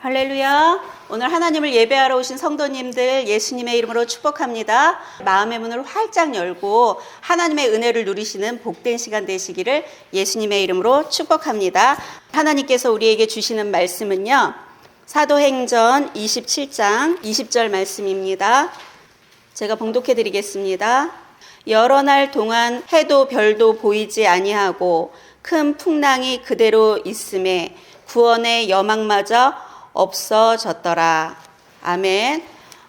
할렐루야. 오늘 하나님을 예배하러 오신 성도님들 예수님의 이름으로 축복합니다. 마음의 문을 활짝 열고 하나님의 은혜를 누리시는 복된 시간 되시기를 예수님의 이름으로 축복합니다. 하나님께서 우리에게 주시는 말씀은요, 사도행전 27장 20절 말씀입니다. 제가 봉독해 드리겠습니다. 여러 날 동안 해도 별도 보이지 아니하고 큰 풍랑이 그대로 있음에 구원의 여망마저 없어졌더라. 아멘.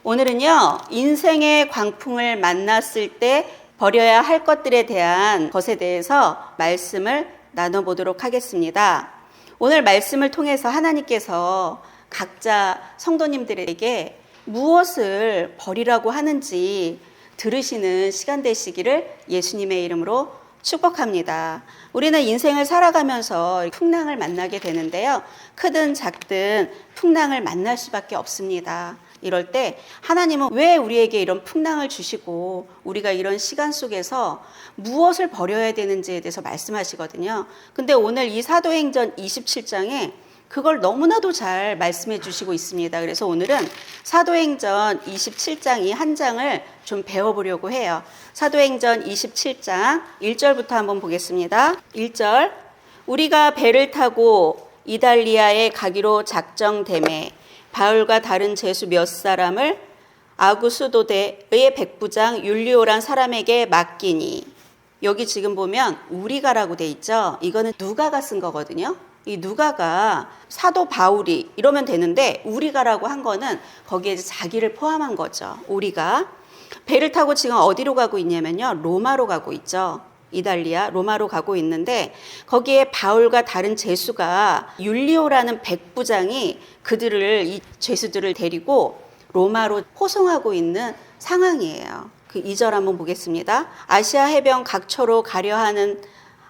오늘은요, 인생의 광풍을 만났을 때 버려야 할 것들에 대한 것에 대해서 말씀을 나눠보도록 하겠습니다. 오늘 말씀을 통해서 하나님께서 각자 성도님들에게 무엇을 버리라고 하는지 들으시는 시간 되시기를 예수님의 이름으로 축복합니다. 우리는 인생을 살아가면서 풍랑을 만나게 되는데요. 크든 작든 풍랑을 만날 수밖에 없습니다. 이럴 때 하나님은 왜 우리에게 이런 풍랑을 주시고 우리가 이런 시간 속에서 무엇을 버려야 되는지에 대해서 말씀하시거든요. 근데 오늘 이 사도행전 27장에 그걸 너무나도 잘 말씀해 주시고 있습니다. 그래서 오늘은 사도행전 27장 이 한 장을 좀 배워보려고 해요. 사도행전 27장 1절부터 한번 보겠습니다. 1절, 우리가 배를 타고 이달리아에 가기로 작정되매 바울과 다른 제수 몇 사람을 아구수도대의 백부장 율리오란 사람에게 맡기니, 여기 지금 보면 우리가라고 돼 있죠. 이거는 누가가 쓴 거거든요. 이 누가가 사도 바울이 이러면 되는데 우리가라고 한 거는 거기에 자기를 포함한 거죠. 우리가 배를 타고 지금 어디로 가고 있냐면요, 로마로 가고 있죠. 이달리아 로마로 가고 있는데 거기에 바울과 다른 제수가 율리오라는 백부장이 그들을, 이 제수들을 데리고 로마로 포송하고 있는 상황이에요. 그 2절 한번 보겠습니다. 아시아 해변 각처로 가려 하는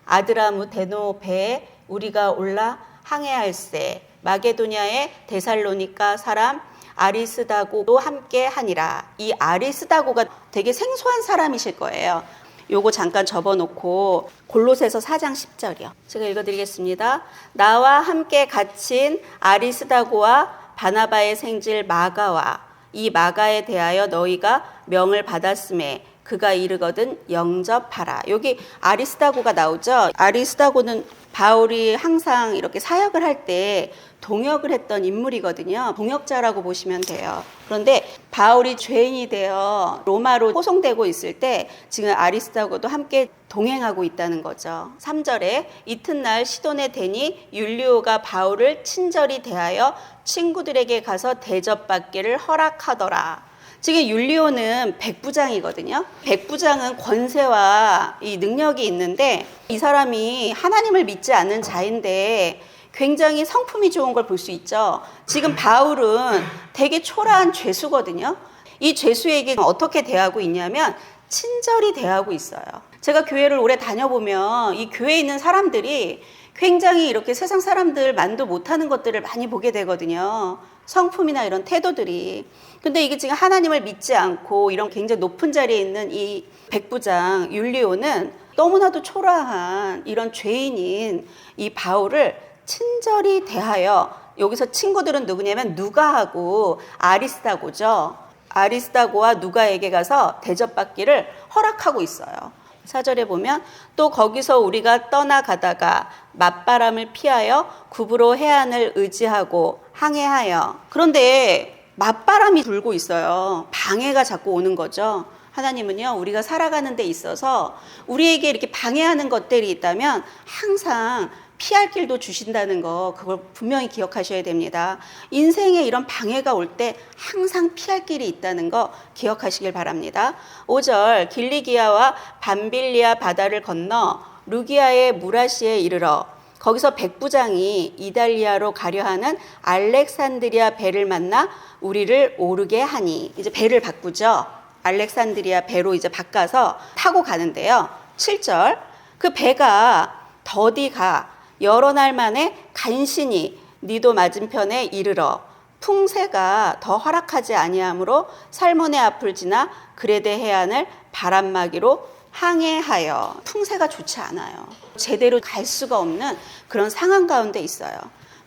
아드라무 데노 배에 우리가 올라 항해할세 마게도냐의 데살로니가 사람 아리스다고도 함께 하니라. 이 아리스다고가 되게 생소한 사람이실 거예요. 요거 잠깐 접어놓고 골로새서 4장 10절이요. 제가 읽어드리겠습니다. 나와 함께 갇힌 아리스다고와 바나바의 생질 마가와 이 마가에 대하여 너희가 명을 받았음에 그가 이르거든 영접하라. 여기 아리스다고가 나오죠. 아리스다고는 바울이 항상 이렇게 사역을 할 때 동역을 했던 인물이거든요. 동역자라고 보시면 돼요. 그런데 바울이 죄인이 되어 로마로 포송되고 있을 때 지금 아리스다고도 함께 동행하고 있다는 거죠. 3절에 이튿날 시돈에 대니 율리오가 바울을 친절히 대하여 친구들에게 가서 대접받기를 허락하더라. 지금 율리오는 백부장이거든요. 백부장은 권세와 이 능력이 있는데 이 사람이 하나님을 믿지 않는 자인데 굉장히 성품이 좋은 걸 볼 수 있죠. 지금 바울은 되게 초라한 죄수거든요. 이 죄수에게 어떻게 대하고 있냐면 친절히 대하고 있어요. 제가 교회를 오래 다녀보면 이 교회에 있는 사람들이 굉장히 이렇게 세상 사람들 만도 못하는 것들을 많이 보게 되거든요. 성품이나 이런 태도들이. 근데 이게 지금 하나님을 믿지 않고 이런 굉장히 높은 자리에 있는 이 백부장 율리오는 너무나도 초라한 이런 죄인인 이 바울을 친절히 대하여, 여기서 친구들은 누구냐면 누가하고 아리스다고죠. 아리스다고와 누가에게 가서 대접받기를 허락하고 있어요. 4절에 보면 또 거기서 우리가 떠나가다가 맞바람을 피하여 구브로 해안을 의지하고 항해하여, 그런데 맞바람이 불고 있어요. 방해가 자꾸 오는 거죠. 하나님은요, 우리가 살아가는 데 있어서 우리에게 이렇게 방해하는 것들이 있다면 항상 피할 길도 주신다는 거, 그걸 분명히 기억하셔야 됩니다. 인생에 이런 방해가 올 때 항상 피할 길이 있다는 거 기억하시길 바랍니다. 5절, 길리기아와 밤빌리아 바다를 건너 루기아의 무라시에 이르러 거기서 백부장이 이달리아로 가려 하는 알렉산드리아 배를 만나 우리를 오르게 하니, 이제 배를 바꾸죠. 알렉산드리아 배로 이제 바꿔서 타고 가는데요. 7절, 그 배가 더디 가 여러 날 만에 간신히 니도 맞은편에 이르러 풍세가 더 허락하지 아니하므로 살몬의 앞을 지나 그레데 해안을 바람막이로 항해하여, 풍세가 좋지 않아요. 제대로 갈 수가 없는 그런 상황 가운데 있어요.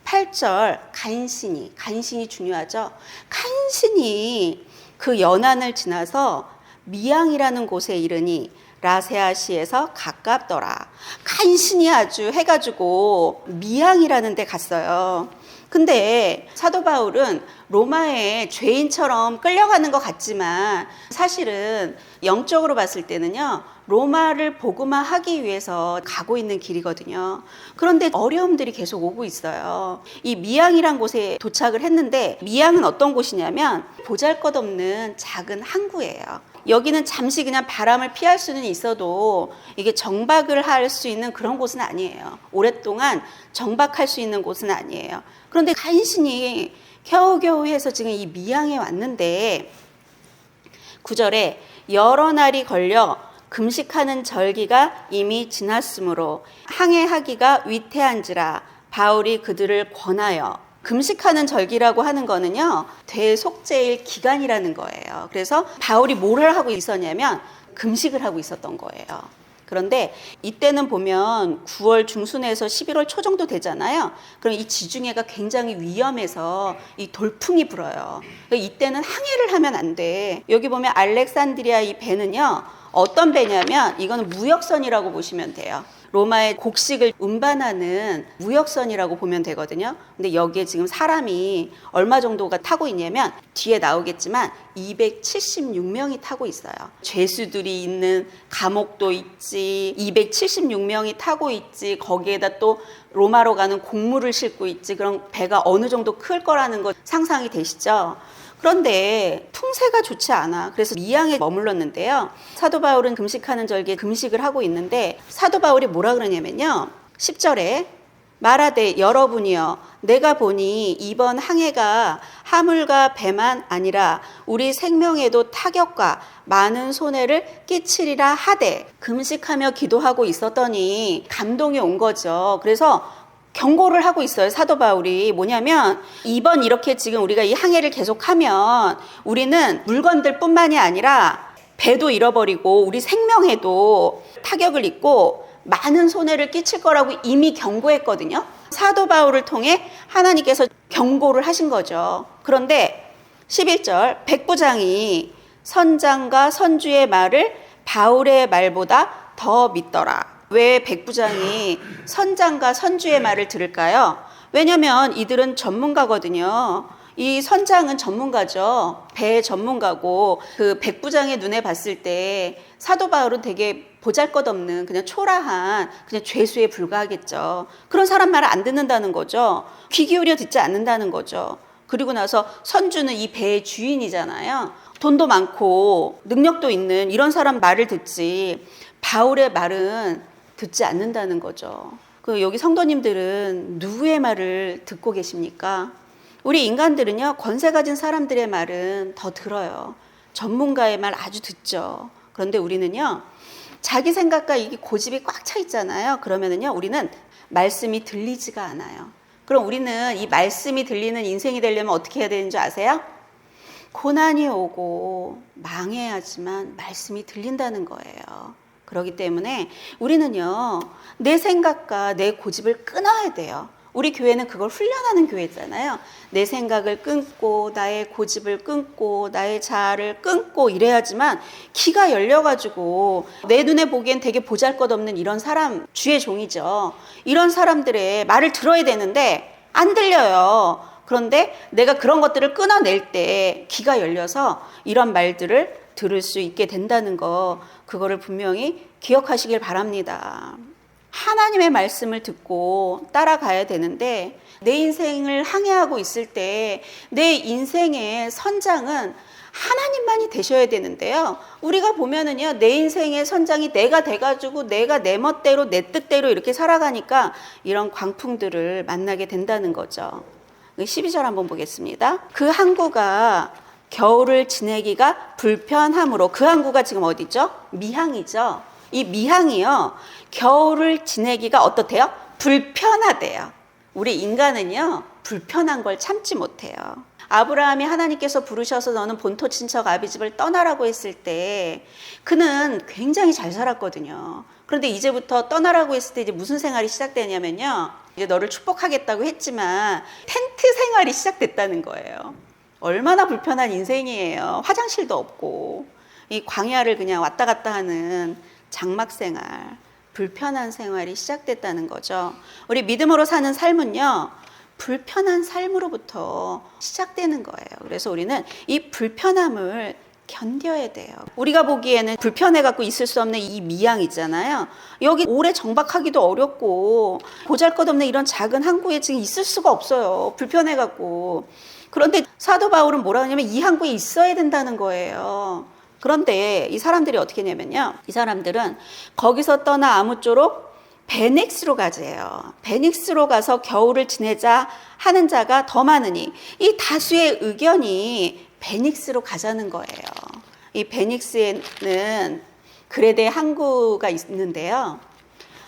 8절 간신히 중요하죠. 간신히 그 연한을 지나서 미양이라는 곳에 이르니 라세아시에서 가깝더라. 간신히 아주 해가지고 미양이라는 데 갔어요. 근데 사도 바울은 로마에 죄인처럼 끌려가는 것 같지만 사실은 영적으로 봤을 때는요, 로마를 복음화하기 위해서 가고 있는 길이거든요. 그런데 어려움들이 계속 오고 있어요. 이 미양이란 곳에 도착을 했는데, 미양은 어떤 곳이냐면 보잘것없는 작은 항구예요. 여기는 잠시 그냥 바람을 피할 수는 있어도 이게 정박을 할 수 있는 그런 곳은 아니에요. 오랫동안 정박할 수 있는 곳은 아니에요. 그런데 간신히 겨우겨우 해서 지금 이 미양에 왔는데 9절에 여러 날이 걸려 금식하는 절기가 이미 지났으므로 항해하기가 위태한지라 바울이 그들을 권하여, 금식하는 절기라고 하는 거는요, 대속죄일 기간이라는 거예요. 그래서 바울이 뭘 하고 있었냐면 금식을 하고 있었던 거예요. 그런데 이때는 보면 9월 중순에서 11월 초 정도 되잖아요. 그럼 이 지중해가 굉장히 위험해서 이 돌풍이 불어요. 그러니까 이때는 항해를 하면 안 돼. 여기 보면 알렉산드리아 이 배는요, 어떤 배냐면 이거는 무역선이라고 보시면 돼요. 로마의 곡식을 운반하는 무역선이라고 보면 되거든요. 근데 여기에 지금 사람이 얼마 정도가 타고 있냐면 뒤에 나오겠지만 276명이 타고 있어요. 죄수들이 있는 감옥도 있지, 276명이 타고 있지, 거기에다 또 로마로 가는 곡물을 싣고 있지. 그럼 배가 어느 정도 클 거라는 거 상상이 되시죠? 그런데 풍세가 좋지 않아. 그래서 미양에 머물렀는데요. 사도 바울은 금식하는 절기에 금식을 하고 있는데 사도 바울이 뭐라 그러냐면요, 10절에 말하되 여러분이여 내가 보니 이번 항해가 하물과 배만 아니라 우리 생명에도 타격과 많은 손해를 끼치리라 하되, 금식하며 기도하고 있었더니 감동이 온 거죠. 그래서 경고를 하고 있어요. 사도 바울이 뭐냐면, 이번 이렇게 지금 우리가 이 항해를 계속하면 우리는 물건들 뿐만이 아니라 배도 잃어버리고 우리 생명에도 타격을 입고 많은 손해를 끼칠 거라고 이미 경고했거든요. 사도 바울을 통해 하나님께서 경고를 하신 거죠. 그런데 11절 백부장이 선장과 선주의 말을 바울의 말보다 더 믿더라. 왜 백부장이 선장과 선주의 말을 들을까요? 왜냐하면 이들은 전문가거든요. 이 선장은 전문가죠. 배 전문가고, 그 백부장의 눈에 봤을 때 사도 바울은 되게 보잘것없는 그냥 초라한 그냥 죄수에 불과하겠죠. 그런 사람 말을 안 듣는다는 거죠. 귀 기울여 듣지 않는다는 거죠. 그리고 나서 선주는 이 배의 주인이잖아요. 돈도 많고 능력도 있는 이런 사람 말을 듣지, 바울의 말은 듣지 않는다는 거죠. 여기 성도님들은 누구의 말을 듣고 계십니까? 우리 인간들은요, 권세 가진 사람들의 말은 더 들어요. 전문가의 말 아주 듣죠. 그런데 우리는요, 자기 생각과 이게 고집이 꽉 차 있잖아요. 그러면은요, 우리는 말씀이 들리지가 않아요. 그럼 우리는 이 말씀이 들리는 인생이 되려면 어떻게 해야 되는 줄 아세요? 고난이 오고 망해야지만 말씀이 들린다는 거예요. 그렇기 때문에 우리는요, 내 생각과 내 고집을 끊어야 돼요. 우리 교회는 그걸 훈련하는 교회잖아요. 내 생각을 끊고 나의 고집을 끊고 나의 자아를 끊고 이래야지만 귀가 열려가지고, 내 눈에 보기엔 되게 보잘것없는 이런 사람, 주의 종이죠. 이런 사람들의 말을 들어야 되는데 안 들려요. 그런데 내가 그런 것들을 끊어낼 때 귀가 열려서 이런 말들을 들을 수 있게 된다는 거, 그거를 분명히 기억하시길 바랍니다. 하나님의 말씀을 듣고 따라가야 되는데, 내 인생을 항해하고 있을 때 내 인생의 선장은 하나님만이 되셔야 되는데요. 우리가 보면은요, 내 인생의 선장이 내가 돼가지고 내가 내 멋대로 내 뜻대로 이렇게 살아가니까 이런 광풍들을 만나게 된다는 거죠. 12절 한번 보겠습니다. 그 항구가 겨울을 지내기가 불편하므로, 그 항구가 지금 어디죠? 미항이죠. 이 미항이요, 겨울을 지내기가 어떻대요? 불편하대요. 우리 인간은요, 불편한 걸 참지 못해요. 아브라함이 하나님께서 부르셔서 너는 본토 친척 아비집을 떠나라고 했을 때 그는 굉장히 잘 살았거든요. 그런데 이제부터 떠나라고 했을 때 이제 무슨 생활이 시작되냐면요, 이제 너를 축복하겠다고 했지만 텐트 생활이 시작됐다는 거예요. 얼마나 불편한 인생이에요. 화장실도 없고 이 광야를 그냥 왔다 갔다 하는 장막 생활, 불편한 생활이 시작됐다는 거죠. 우리 믿음으로 사는 삶은요, 불편한 삶으로부터 시작되는 거예요. 그래서 우리는 이 불편함을 견뎌야 돼요. 우리가 보기에는 불편해갖고 있을 수 없는 이 미양 있잖아요. 여기 오래 정박하기도 어렵고 보잘것없는 이런 작은 항구에 지금 있을 수가 없어요. 불편해갖고. 그런데 사도 바울은 뭐라 하냐면 이 항구에 있어야 된다는 거예요. 그런데 이 사람들이 어떻게 했냐면요, 이 사람들은 거기서 떠나 아무쪼록 베넥스로 가재요. 베닉스로 가서 겨울을 지내자 하는 자가 더 많으니, 이 다수의 의견이 베닉스로 가자는 거예요. 이 베닉스에는 그레데 항구가 있는데요,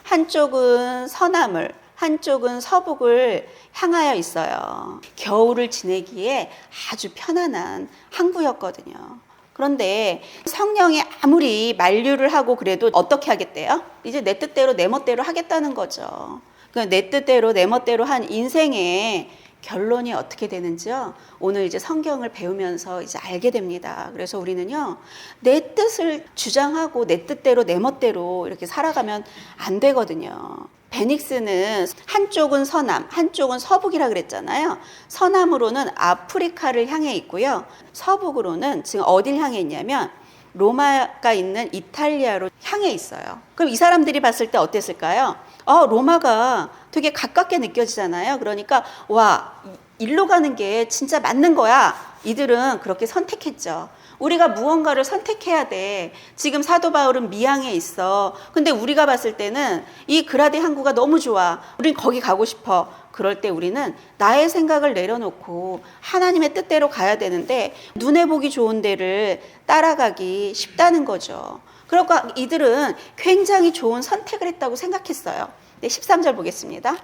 한쪽은 서남을, 한쪽은 서북을 향하여 있어요. 겨울을 지내기에 아주 편안한 항구였거든요. 그런데 성령이 아무리 만류를 하고 그래도 어떻게 하겠대요? 이제 내 뜻대로 내 멋대로 하겠다는 거죠. 내 뜻대로 내 멋대로 한 인생의 결론이 어떻게 되는지요? 오늘 이제 성경을 배우면서 이제 알게 됩니다. 그래서 우리는요, 내 뜻을 주장하고 내 뜻대로 내 멋대로 이렇게 살아가면 안 되거든요. 베닉스는 한쪽은 서남, 한쪽은 서북이라 그랬잖아요. 서남으로는 아프리카를 향해 있고요. 서북으로는 지금 어딜 향해 있냐면 로마가 있는 이탈리아로 향해 있어요. 그럼 이 사람들이 봤을 때 어땠을까요? 로마가 되게 가깝게 느껴지잖아요. 그러니까 와, 일로 가는 게 진짜 맞는 거야. 이들은 그렇게 선택했죠. 우리가 무언가를 선택해야 돼. 지금 사도 바울은 미양에 있어. 근데 우리가 봤을 때는 이 그라데 항구가 너무 좋아. 우린 거기 가고 싶어. 그럴 때 우리는 나의 생각을 내려놓고 하나님의 뜻대로 가야 되는데 눈에 보기 좋은 데를 따라가기 쉽다는 거죠. 그러니까 이들은 굉장히 좋은 선택을 했다고 생각했어요. 네, 13절 보겠습니다.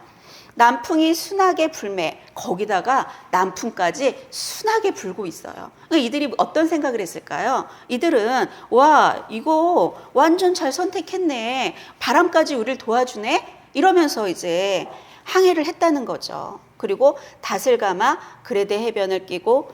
남풍이 순하게 불매, 거기다가 남풍까지 순하게 불고 있어요. 이들이 어떤 생각을 했을까요? 이들은 와, 이거 완전 잘 선택했네, 바람까지 우리를 도와주네, 이러면서 이제 항해를 했다는 거죠. 그리고 닷을 감아 그레데 해변을 끼고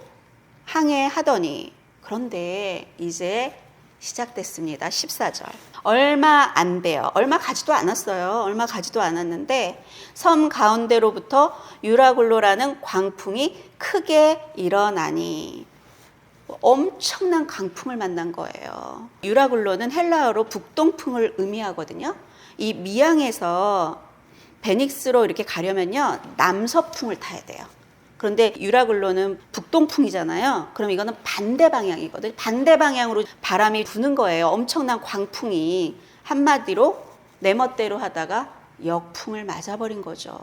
항해하더니, 그런데 이제 시작됐습니다. 14절. 얼마 안 돼요. 얼마 가지도 않았어요. 얼마 가지도 않았는데 섬 가운데로부터 유라굴로라는 광풍이 크게 일어나니, 엄청난 강풍을 만난 거예요. 유라굴로는 헬라어로 북동풍을 의미하거든요. 이 미양에서 베닉스로 이렇게 가려면요, 남서풍을 타야 돼요. 그런데 유라굴로는 북동풍이잖아요. 그럼 이거는 반대 방향이거든요. 반대 방향으로 바람이 부는 거예요. 엄청난 광풍이. 한마디로 내 멋대로 하다가 역풍을 맞아버린 거죠.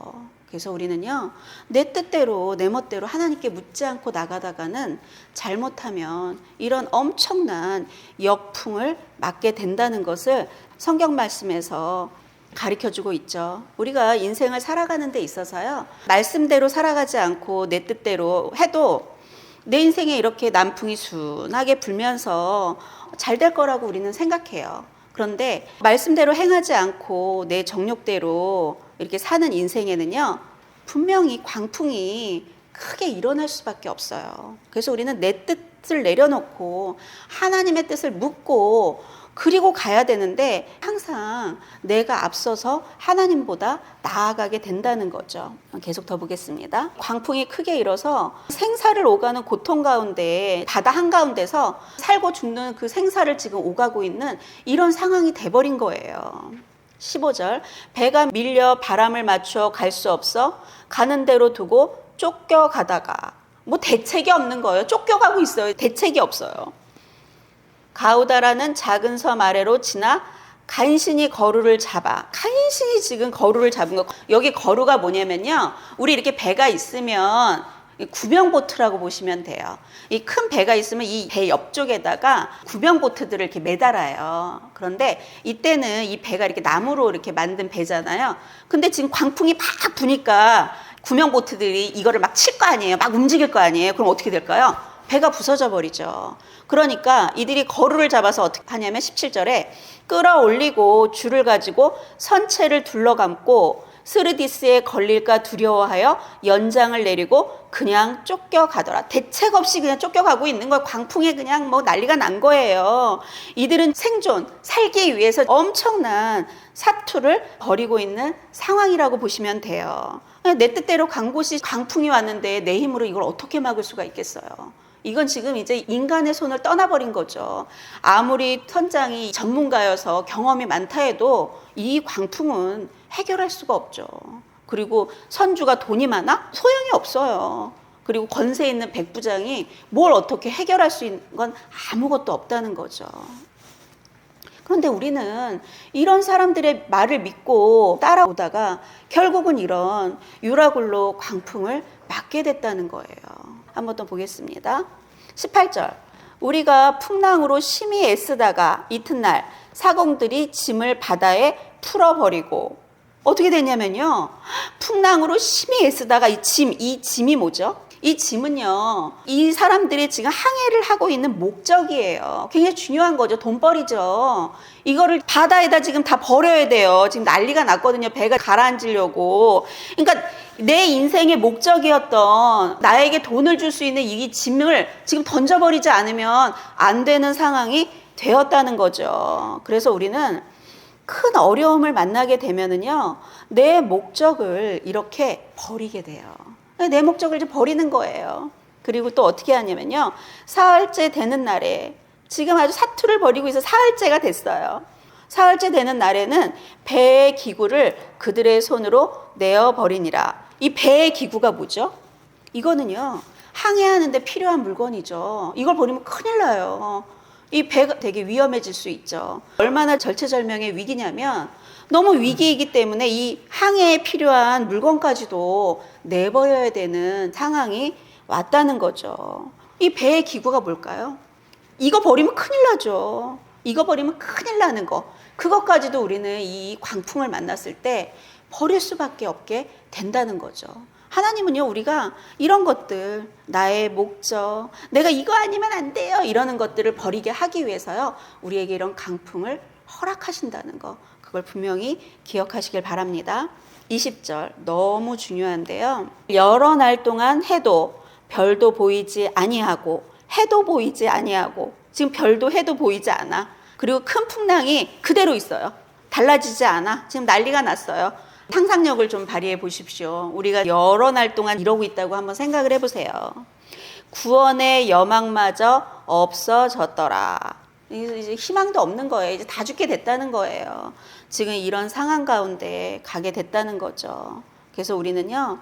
그래서 우리는요, 내 뜻대로 내 멋대로 하나님께 묻지 않고 나가다가는 잘못하면 이런 엄청난 역풍을 맞게 된다는 것을 성경 말씀에서 가르쳐주고 있죠. 우리가 인생을 살아가는 데 있어서요, 말씀대로 살아가지 않고 내 뜻대로 해도 내 인생에 이렇게 남풍이 순하게 불면서 잘 될 거라고 우리는 생각해요. 그런데 말씀대로 행하지 않고 내 정욕대로 이렇게 사는 인생에는요, 분명히 광풍이 크게 일어날 수밖에 없어요. 그래서 우리는 내 뜻을 내려놓고 하나님의 뜻을 묻고 그리고 가야 되는데, 항상 내가 앞서서 하나님보다 나아가게 된다는 거죠. 계속 더 보겠습니다. 광풍이 크게 일어서 생사를 오가는 고통 가운데, 바다 한가운데서 살고 죽는 그 생사를 지금 오가고 있는 이런 상황이 돼버린 거예요. 15절. 배가 밀려 바람을 맞춰 갈 수 없어 가는 대로 두고 쫓겨가다가, 뭐 대책이 없는 거예요. 쫓겨가고 있어요. 대책이 없어요. 가우다라는 작은 섬 아래로 지나 간신히 거루를 잡아. 간신히 지금 거루를 잡은 거. 여기 거루가 뭐냐면요, 우리 이렇게 배가 있으면 구명보트라고 보시면 돼요. 이 큰 배가 있으면 이 배 옆쪽에다가 구명보트들을 이렇게 매달아요. 그런데 이때는 이 배가 이렇게 나무로 이렇게 만든 배잖아요. 근데 지금 광풍이 막 부니까 구명보트들이 이거를 막 칠 거 아니에요. 막 움직일 거 아니에요. 그럼 어떻게 될까요? 배가 부서져 버리죠. 그러니까 이들이 거루를 잡아서 어떻게 하냐면 17절에 끌어올리고 줄을 가지고 선체를 둘러감고 스르디스에 걸릴까 두려워하여 연장을 내리고 그냥 쫓겨가더라. 대책 없이 그냥 쫓겨가고 있는 거예요. 광풍에 그냥 뭐 난리가 난 거예요. 이들은 생존, 살기 위해서 엄청난 사투를 벌이고 있는 상황이라고 보시면 돼요. 내 뜻대로 간 곳이 광풍이 왔는데 내 힘으로 이걸 어떻게 막을 수가 있겠어요. 이건 지금 이제 인간의 손을 떠나버린 거죠. 아무리 선장이 전문가여서 경험이 많다 해도 이 광풍은 해결할 수가 없죠. 그리고 선주가 돈이 많아? 소용이 없어요. 그리고 권세 있는 백부장이 뭘 어떻게 해결할 수 있는 건 아무것도 없다는 거죠. 그런데 우리는 이런 사람들의 말을 믿고 따라오다가 결국은 이런 유라굴로 광풍을 맞게 됐다는 거예요. 한번 더 보겠습니다. 18절. 우리가 풍랑으로 심히 애쓰다가 이튿날 사공들이 짐을 바다에 풀어버리고 어떻게 됐냐면요. 풍랑으로 심히 애쓰다가 이 짐이 뭐죠? 이 짐은요, 이 사람들이 지금 항해를 하고 있는 목적이에요. 굉장히 중요한 거죠. 돈벌이죠. 이거를 바다에다 지금 다 버려야 돼요. 지금 난리가 났거든요. 배가 가라앉으려고. 그러니까 내 인생의 목적이었던 나에게 돈을 줄 수 있는 이 짐을 지금 던져버리지 않으면 안 되는 상황이 되었다는 거죠. 그래서 우리는 큰 어려움을 만나게 되면은요, 내 목적을 이렇게 버리게 돼요. 내 목적을 이제 버리는 거예요. 그리고 또 어떻게 하냐면요. 사흘째 되는 날에 지금 아주 사투를 벌이고 있어 사흘째가 됐어요. 사흘째 되는 날에는 배의 기구를 그들의 손으로 내어버리니라. 이 배의 기구가 뭐죠? 이거는요. 항해하는데 필요한 물건이죠. 이걸 버리면 큰일 나요. 이 배가 되게 위험해질 수 있죠. 얼마나 절체절명의 위기냐면 너무 위기이기 때문에 이 항해에 필요한 물건까지도 내버려야 되는 상황이 왔다는 거죠. 이 배의 기구가 뭘까요? 이거 버리면 큰일 나죠. 이거 버리면 큰일 나는 거. 그것까지도 우리는 이 광풍을 만났을 때 버릴 수밖에 없게 된다는 거죠. 하나님은요, 우리가 이런 것들, 나의 목적, 내가 이거 아니면 안 돼요, 이러는 것들을 버리게 하기 위해서요, 우리에게 이런 강풍을 허락하신다는 거, 그걸 분명히 기억하시길 바랍니다. 20절, 너무 중요한데요. 여러 날 동안 해도 별도 보이지 아니하고, 해도 보이지 아니하고, 지금 별도 해도 보이지 않아. 그리고 큰 풍랑이 그대로 있어요. 달라지지 않아. 지금 난리가 났어요. 상상력을 좀 발휘해 보십시오. 우리가 여러 날 동안 이러고 있다고 한번 생각을 해보세요. 구원의 여망마저 없어졌더라. 이제 희망도 없는 거예요. 이제 다 죽게 됐다는 거예요. 지금 이런 상황 가운데 가게 됐다는 거죠. 그래서 우리는요,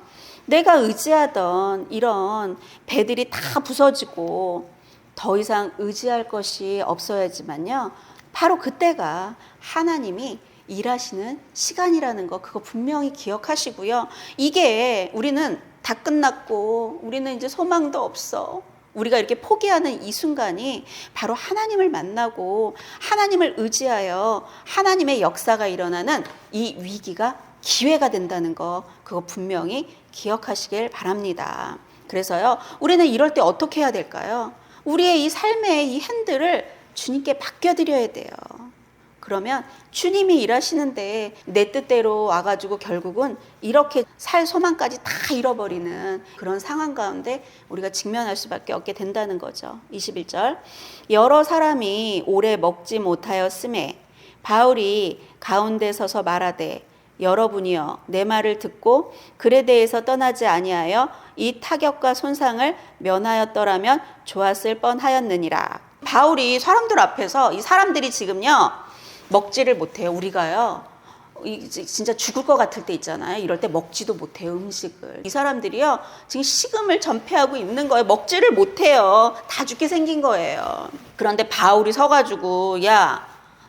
내가 의지하던 이런 배들이 다 부서지고 더 이상 의지할 것이 없어야지만요, 바로 그때가 하나님이 일하시는 시간이라는 거, 그거 분명히 기억하시고요. 이게 우리는 다 끝났고 우리는 이제 소망도 없어, 우리가 이렇게 포기하는 이 순간이 바로 하나님을 만나고 하나님을 의지하여 하나님의 역사가 일어나는 이 위기가 기회가 된다는 거, 그거 분명히 기억하시길 바랍니다. 그래서요, 우리는 이럴 때 어떻게 해야 될까요? 우리의 이 삶의 이 핸들을 주님께 맡겨드려야 돼요. 그러면 주님이 일하시는데 내 뜻대로 와가지고 결국은 이렇게 살 소망까지 다 잃어버리는 그런 상황 가운데 우리가 직면할 수밖에 없게 된다는 거죠. 21절, 여러 사람이 오래 먹지 못하였음에 바울이 가운데 서서 말하되 여러분이여 내 말을 듣고 글에 대해서 떠나지 아니하여 이 타격과 손상을 면하였더라면 좋았을 뻔하였느니라. 바울이 사람들 앞에서, 이 사람들이 지금요 먹지를 못해요. 우리가요 진짜 죽을 것 같을 때 있잖아요. 이럴 때 먹지도 못해요, 음식을. 이 사람들이요 지금 식음을 전폐하고 있는 거예요. 먹지를 못해요. 다 죽게 생긴 거예요. 그런데 바울이 서가지고, 야,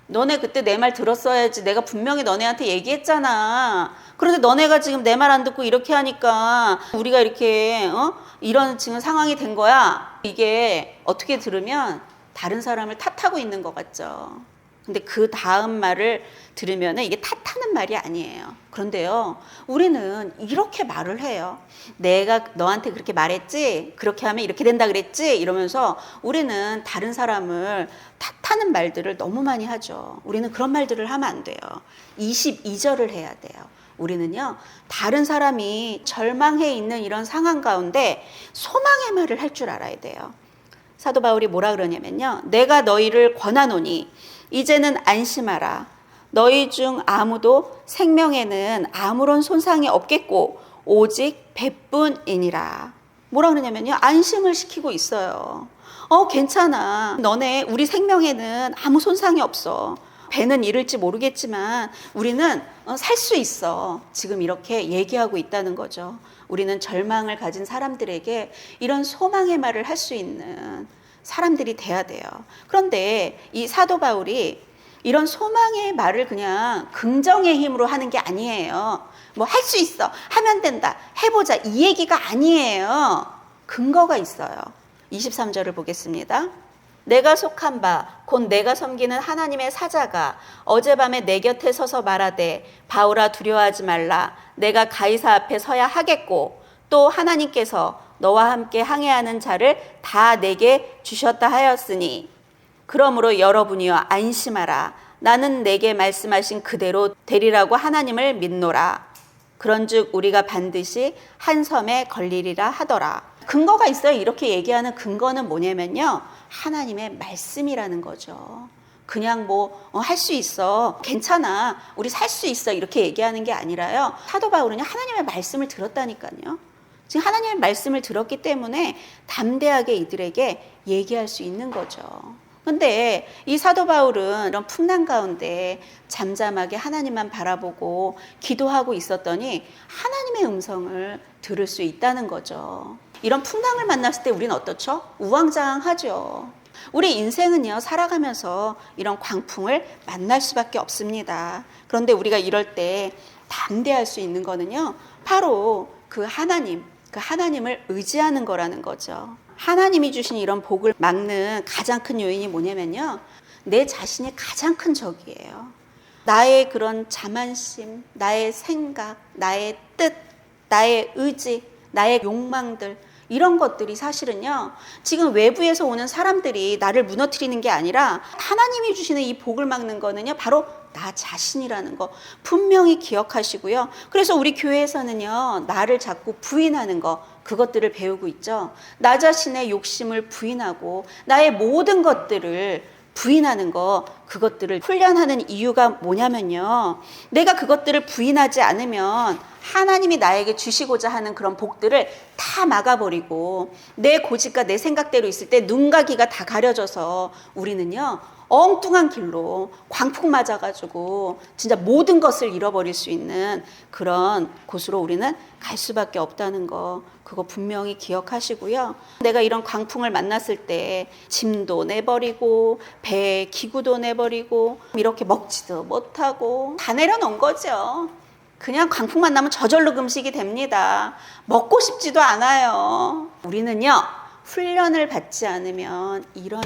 너네 그때 내 말 들었어야지. 내가 분명히 너네한테 얘기했잖아. 그런데 너네가 지금 내 말 안 듣고 이렇게 하니까 우리가 이렇게 이런 지금 상황이 된 거야. 이게 어떻게 들으면 다른 사람을 탓하고 있는 것 같죠. 근데 그 다음 말을 들으면 이게 탓하는 말이 아니에요. 그런데요, 우리는 이렇게 말을 해요. 내가 너한테 그렇게 말했지? 그렇게 하면 이렇게 된다 그랬지? 이러면서 우리는 다른 사람을 탓하는 말들을 너무 많이 하죠. 우리는 그런 말들을 하면 안 돼요. 22절을 해야 돼요. 우리는요, 다른 사람이 절망해 있는 이런 상황 가운데 소망의 말을 할 줄 알아야 돼요. 사도 바울이 뭐라 그러냐면요, 내가 너희를 권하노니 이제는 안심하라. 너희 중 아무도 생명에는 아무런 손상이 없겠고 오직 배뿐이니라. 뭐라 그러냐면요, 안심을 시키고 있어요. 괜찮아. 너네 우리 생명에는 아무 손상이 없어. 배는 잃을지 모르겠지만 우리는 살 수 있어. 지금 이렇게 얘기하고 있다는 거죠. 우리는 절망을 가진 사람들에게 이런 소망의 말을 할 수 있는 사람들이 돼야 돼요. 그런데 이 사도 바울이 이런 소망의 말을 그냥 긍정의 힘으로 하는 게 아니에요. 뭐 할 수 있어, 하면 된다, 해보자, 이 얘기가 아니에요. 근거가 있어요. 23절을 보겠습니다. 내가 속한 바 곧 내가 섬기는 하나님의 사자가 어젯밤에 내 곁에 서서 말하되 바울아 두려워하지 말라. 내가 가이사 앞에 서야 하겠고 또 하나님께서 너와 함께 항해하는 자를 다 내게 주셨다 하였으니 그러므로 여러분이여 안심하라. 나는 내게 말씀하신 그대로 되리라고 하나님을 믿노라. 그런즉 우리가 반드시 한 섬에 걸리리라 하더라. 근거가 있어요. 이렇게 얘기하는 근거는 뭐냐면요, 하나님의 말씀이라는 거죠. 그냥 뭐 할 수 있어, 괜찮아, 우리 살 수 있어, 이렇게 얘기하는 게 아니라요, 사도 바울은 하나님의 말씀을 들었다니까요. 지금 하나님의 말씀을 들었기 때문에 담대하게 이들에게 얘기할 수 있는 거죠. 근데 이 사도 바울은 이런 풍랑 가운데 잠잠하게 하나님만 바라보고 기도하고 있었더니 하나님의 음성을 들을 수 있다는 거죠. 이런 풍랑을 만났을 때 우리는 어떻죠? 우왕좌왕하죠. 우리 인생은요, 살아가면서 이런 광풍을 만날 수밖에 없습니다. 그런데 우리가 이럴 때 담대할 수 있는 거는요, 바로 그 하나님을 의지하는 거라는 거죠. 하나님이 주신 이런 복을 막는 가장 큰 요인이 뭐냐면요, 내 자신이 가장 큰 적이에요. 나의 그런 자만심, 나의 생각, 나의 뜻, 나의 의지, 나의 욕망들, 이런 것들이 사실은요, 지금 외부에서 오는 사람들이 나를 무너뜨리는 게 아니라 하나님이 주시는 이 복을 막는 거는요, 바로 나 자신이라는 거 분명히 기억하시고요. 그래서 우리 교회에서는요, 나를 자꾸 부인하는 거, 그것들을 배우고 있죠. 나 자신의 욕심을 부인하고 나의 모든 것들을 부인하는 거, 그것들을 훈련하는 이유가 뭐냐면요, 내가 그것들을 부인하지 않으면 하나님이 나에게 주시고자 하는 그런 복들을 다 막아버리고 내 고집과 내 생각대로 있을 때 눈과 귀가 다 가려져서 우리는요, 엉뚱한 길로 광풍 맞아가지고 진짜 모든 것을 잃어버릴 수 있는 그런 곳으로 우리는 갈 수밖에 없다는 거, 그거 분명히 기억하시고요. 내가 이런 광풍을 만났을 때 짐도 내버리고 배에 기구도 내버리고 이렇게 먹지도 못하고 다 내려놓은 거죠. 그냥 광풍 만나면 저절로 금식이 됩니다. 먹고 싶지도 않아요. 우리는요, 훈련을 받지 않으면 이런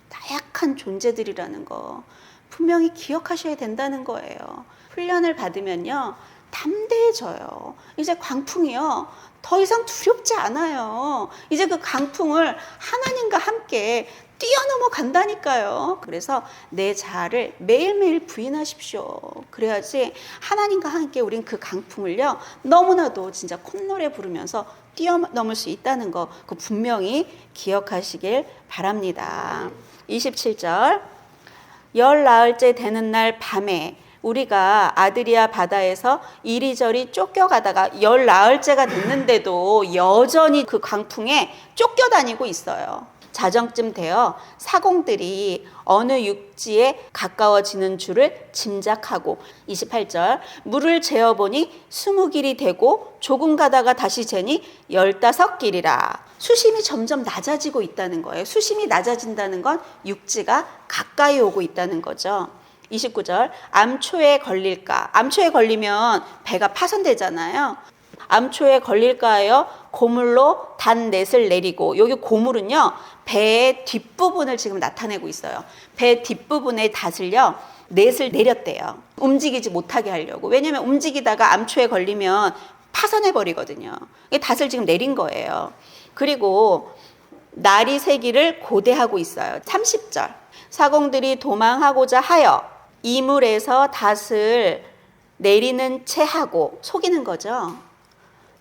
나약한 존재들이라는 거 분명히 기억하셔야 된다는 거예요. 훈련을 받으면요, 담대해져요. 이제 광풍이요, 더 이상 두렵지 않아요. 이제 그 강풍을 하나님과 함께 뛰어넘어 간다니까요. 그래서 내 자아를 매일매일 부인하십시오. 그래야지 하나님과 함께 우린 그 강풍을요, 너무나도 진짜 콧노래 부르면서 뛰어넘을 수 있다는 거, 그 분명히 기억하시길 바랍니다. 27절, 열 나흘째 되는 날 밤에 우리가 아드리아 바다에서 이리저리 쫓겨가다가 열 나흘째가 됐는데도 여전히 그 광풍에 쫓겨다니고 있어요. 자정쯤 되어 사공들이 어느 육지에 가까워지는 줄을 짐작하고, 28절, 물을 재어보니 20길이 되고 조금 가다가 다시 재니 15길이라. 수심이 점점 낮아지고 있다는 거예요. 수심이 낮아진다는 건 육지가 가까이 오고 있다는 거죠. 29절, 암초에 걸릴까? 암초에 걸리면 배가 파손되잖아요. 암초에 걸릴까 하여 고물로 단 넷을 내리고, 여기 고물은요, 배의 뒷부분을 지금 나타내고 있어요. 배 뒷부분의 닷을요, 넷을 내렸대요. 움직이지 못하게 하려고. 왜냐하면 움직이다가 암초에 걸리면 파손해 버리거든요. 닷을 지금 내린 거예요. 그리고 날이 새기를 고대하고 있어요. 30절, 사공들이 도망하고자 하여 이물에서 닷을 내리는 채 하고, 속이는 거죠.